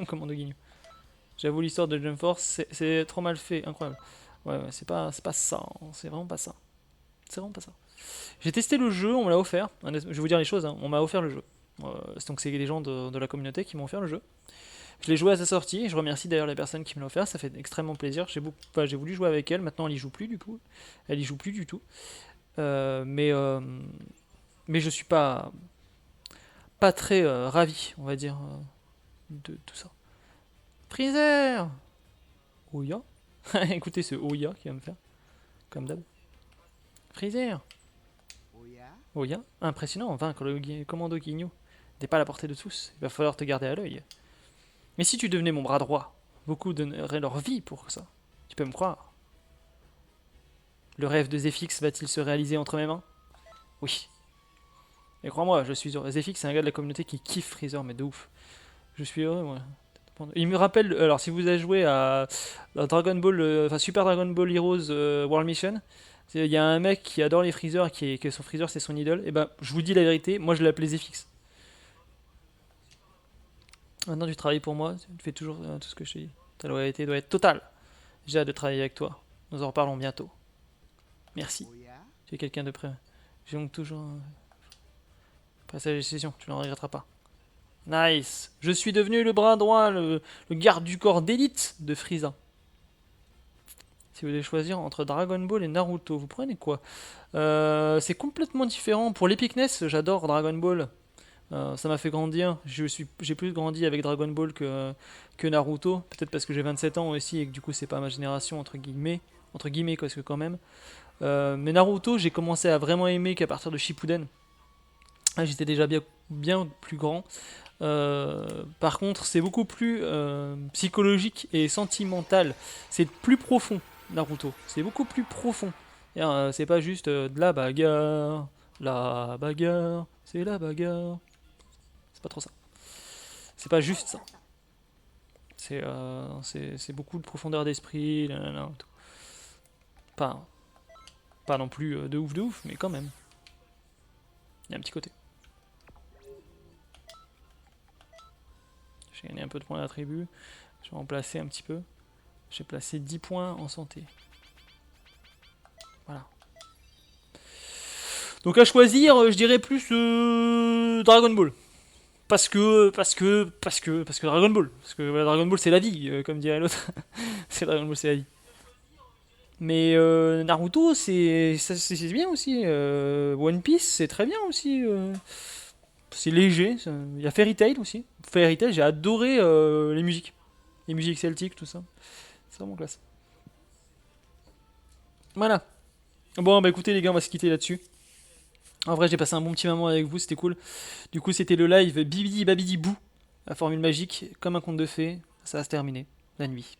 Commando Guignou. J'avoue, l'histoire de Jump Force, c'est trop mal fait. Incroyable. Ouais, c'est pas ça. Hein. C'est vraiment pas ça. C'est vraiment pas ça. J'ai testé le jeu, on me l'a offert. Je vais vous dire les choses, hein. On m'a offert le jeu. Donc c'est les gens de la communauté qui m'ont offert le jeu. Je l'ai joué à sa sortie, et je remercie d'ailleurs les personnes qui me l'ont offert, ça fait extrêmement plaisir. J'ai voulu jouer avec elle, maintenant elle y joue plus du coup. Elle y joue plus du tout. Euh, mais, euh, mais je suis pas très ravi, on va dire, de tout ça. Freezer. Ouya. Écoutez ce Ouya qui va me faire, comme d'hab. Freezer. Ouya. Impressionnant, vaincre le commando Guigno n'est pas à la portée de tous, il va falloir te garder à l'œil. Mais si tu devenais mon bras droit, beaucoup donneraient leur vie pour ça. Tu peux me croire. Le rêve de Zephyx va-t-il se réaliser entre mes mains? Oui. Et crois-moi, je suis heureux. Zephyx, c'est un gars de la communauté qui kiffe Freezer, mais de ouf. Je suis heureux, moi. Il me rappelle, alors si vous avez joué à Dragon Ball, enfin Super Dragon Ball Heroes World Mission, il y a un mec qui adore les Freezer, que son Freezer c'est son idole, et ben je vous dis la vérité, moi je l'appelais Zephyx. Maintenant tu travailles pour moi, tu fais toujours tout ce que je te dis. Ta loyauté doit être totale. J'ai hâte de travailler avec toi. Nous en reparlons bientôt. Merci. Tu es quelqu'un de prêt. J'ai donc toujours passé à la décision, tu n'en regretteras pas. Nice. Je suis devenu le bras droit, le garde du corps d'élite de Frieza. Si vous devez choisir entre Dragon Ball et Naruto, vous prenez quoi? C'est complètement différent. Pour l'épicness, j'adore Dragon Ball. Ça m'a fait grandir. J'ai plus grandi avec Dragon Ball que Naruto. Peut-être parce que j'ai 27 ans aussi et que du coup c'est pas ma génération entre guillemets. Entre guillemets parce que quand même. Mais Naruto, j'ai commencé à vraiment aimer qu'à partir de Shippuden. Ah, j'étais déjà bien plus grand. Par contre, c'est beaucoup plus psychologique et sentimental. C'est plus profond, Naruto. C'est beaucoup plus profond. C'est pas juste de la bagarre, c'est la bagarre. C'est pas trop ça. C'est pas juste ça. C'est beaucoup de profondeur d'esprit. Tout. Pas, pas non plus de ouf, mais quand même. Il y a un petit côté. J'ai gagné un peu de points d'attribut. Je vais remplacer un petit peu. J'ai placé 10 points en santé. Voilà. Donc à choisir, je dirais plus Dragon Ball. Parce que Dragon Ball. Parce que voilà, Dragon Ball c'est la vie, comme dirait l'autre. C'est Dragon Ball c'est la vie. Mais Naruto c'est bien aussi. One Piece c'est très bien aussi. C'est léger. Il y a Fairy Tail aussi. Fairy Tail j'ai adoré les musiques. Les musiques celtiques, tout ça. C'est vraiment classe. Voilà. Bon bah écoutez les gars, on va se quitter là-dessus. En vrai j'ai passé un bon petit moment avec vous, c'était cool. Du coup, c'était le live Bibidi Babidi Bou, la formule magique, comme un conte de fées. Ça va se terminer, la nuit,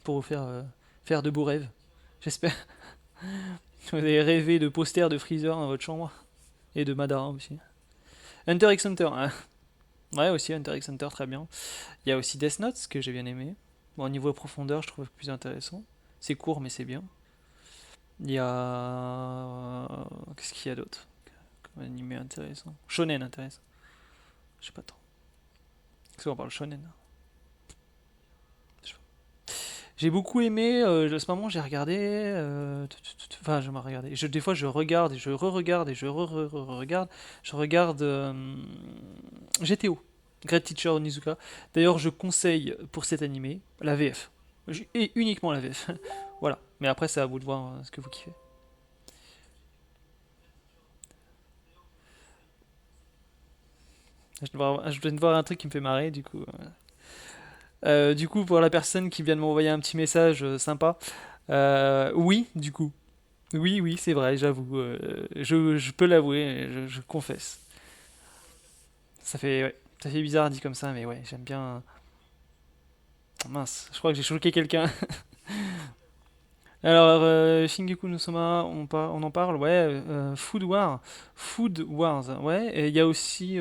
pour vous faire de beaux rêves. J'espère que vous avez rêvé de posters de Freezer dans votre chambre, et de Madara aussi. Hunter x Hunter, hein. Ouais, aussi Hunter x Hunter, très bien. Il y a aussi Death Note, que j'ai bien aimé. Bon, au niveau profondeur, je trouve plus intéressant. C'est court, mais c'est bien. Il y a. Qu'est-ce qu'il y a d'autre comme animé intéressant? Shonen intéressant. Je sais pas trop. Qu'est-ce qu'on parle shonen? J'ai beaucoup aimé, à ce moment j'ai regardé, enfin je m'ai regardé, des fois je regarde et je re-regarde et je re-regarde, je regarde GTO, Great Teacher Onizuka. D'ailleurs je conseille pour cet animé la VF, et uniquement la VF, voilà. Mais après c'est à vous de voir ce que vous kiffez. Je viens de voir un truc qui me fait marrer du coup. Du coup, pour la personne qui vient de m'envoyer un petit message sympa, oui, du coup. Oui, oui, c'est vrai, j'avoue. Je peux l'avouer, je confesse. Ouais, ça fait bizarre dit comme ça, mais ouais, j'aime bien. Mince, je crois que j'ai choqué quelqu'un. Alors, Shingeki no Soma, on en parle, ouais. Food War. Food Wars, ouais. Et il y a aussi,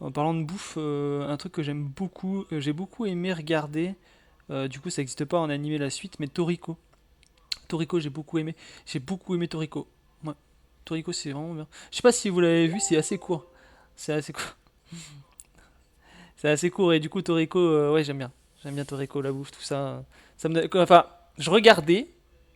en parlant de bouffe, un truc que j'aime beaucoup, j'ai beaucoup aimé regarder. Du coup, ça n'existe pas en animé la suite, mais Toriko. Toriko, j'ai beaucoup aimé. J'ai beaucoup aimé Toriko. Ouais. Toriko, c'est vraiment bien. Je sais pas si vous l'avez vu, c'est assez court. C'est assez court. C'est assez court et du coup, Toriko, ouais, j'aime bien. J'aime bien Toriko, la bouffe, tout ça. Ça me, enfin, je regardais.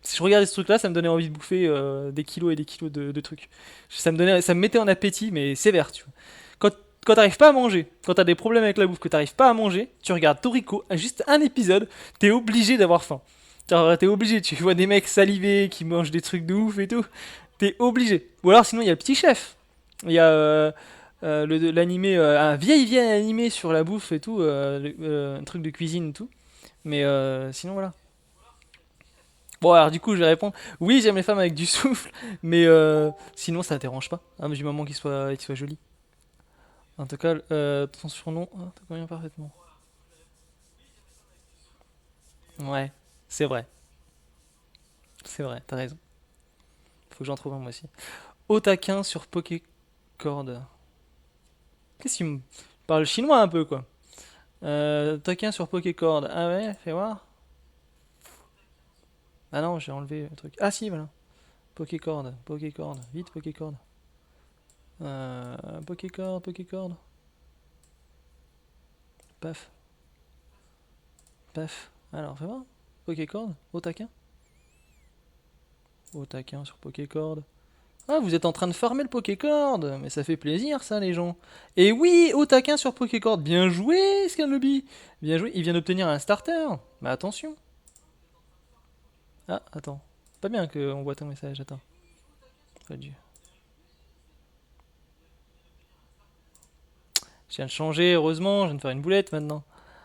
Si je regardais ce truc-là, ça me donnait envie de bouffer des kilos et des kilos de trucs. Ça me mettait en appétit, mais sévère, tu vois. Quand, quand t'arrives pas à manger, quand t'as des problèmes avec la bouffe, que t'arrives pas à manger, tu regardes Toriko, juste un épisode, t'es obligé d'avoir faim. Genre, t'es obligé, tu vois des mecs saliver qui mangent des trucs de ouf et tout. T'es obligé. Ou alors sinon, il y a le petit chef. Il y a l'animé, un vieil animé sur la bouffe et tout, un truc de cuisine et tout. Mais sinon, voilà. Bon, alors du coup, je vais répondre. Oui, j'aime les femmes avec du souffle, mais sinon, ça ne dérange pas. Hein, du moment qu'il soit joli. En tout cas, ton surnom, te convient parfaitement. Ouais, c'est vrai. C'est vrai, t'as raison. Faut que j'en trouve un moi aussi. Au taquin sur Pokécord. Qu'est-ce qu'il me parle chinois un peu, quoi. Taquin sur Pokécord. Ah ouais, fais voir. Ah non, j'ai enlevé le truc. Ah si, voilà. Pokécord, Pokécord, vite Pokécord. Pokécord, Pokécord. Paf, paf. Alors, fais voir. Pokécord, au taquin. Au taquin sur Pokécord. Ah, vous êtes en train de farmer le Pokécord. Mais ça fait plaisir, ça, les gens. Et oui, au taquin sur Pokécord. Bien joué, Scanlobby. Bien joué. Il vient d'obtenir un starter. Mais attention. Ah, attends. Pas bien qu'on voit ton message, attends. Pas dû. Je viens de changer, heureusement. Je viens de faire une boulette maintenant.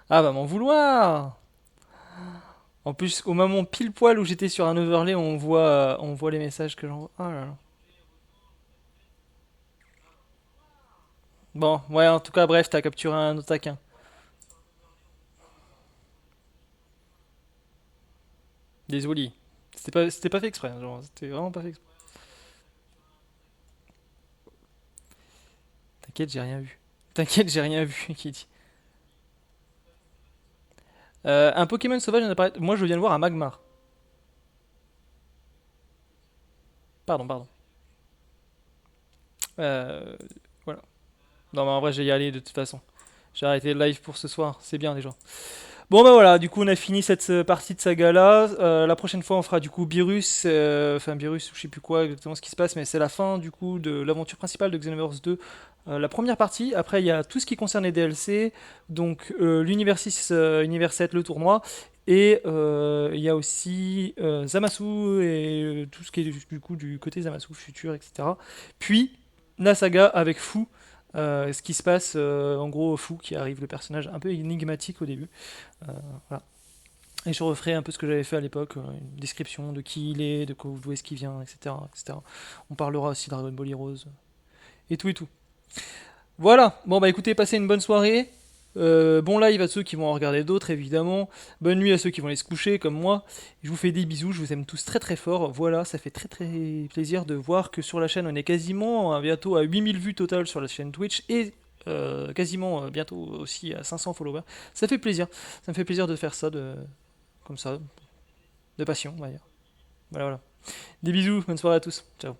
Ah, bah m'en vouloir. En plus, au moment pile poil où j'étais sur un overlay, on voit les messages que j'envoie. Oh là là. Bon, ouais, en tout cas, bref, t'as capturé un otakin. Désolé. C'était pas fait exprès, hein, genre, c'était vraiment pas fait exprès. T'inquiète, j'ai rien vu. T'inquiète, j'ai rien vu, qui dit. Un Pokémon sauvage vient d'apparaître. Moi, je viens de voir un Magmar. Pardon, pardon. Euh, voilà. Non, mais en vrai, j'ai y aller de toute façon. J'ai arrêté le live pour ce soir. C'est bien déjà. Bon bah voilà, du coup on a fini cette partie de saga là. La prochaine fois on fera du coup Beerus, enfin Beerus ou je sais plus quoi exactement ce qui se passe, mais c'est la fin du coup de l'aventure principale de Xenoverse 2, la première partie. Après il y a tout ce qui concerne les DLC, donc l'univers 6, univers 7, le tournoi, et il y a aussi Zamasu et tout ce qui est du coup du côté Zamasu futur, etc. Puis la saga avec Fu. Ce qui se passe, en gros, Fu qui arrive, le personnage un peu énigmatique au début. Euh, voilà. Et je referai un peu ce que j'avais fait à l'époque, une description de qui il est, d'où est-ce qu'il vient, etc., etc. On parlera aussi de Dragon Ball Heroes, et tout et tout. Voilà, bon bah écoutez, passez une bonne soirée. Bon live à ceux qui vont en regarder d'autres, évidemment. Bonne nuit à ceux qui vont aller se coucher, comme moi. Je vous fais des bisous, je vous aime tous très très fort. Voilà, ça fait très très plaisir de voir que sur la chaîne, on est quasiment bientôt à 8000 vues total sur la chaîne Twitch et quasiment bientôt aussi à 500 followers. Ça fait plaisir, ça me fait plaisir de faire ça, comme ça, de passion, on va dire. Voilà, voilà. Des bisous, bonne soirée à tous. Ciao.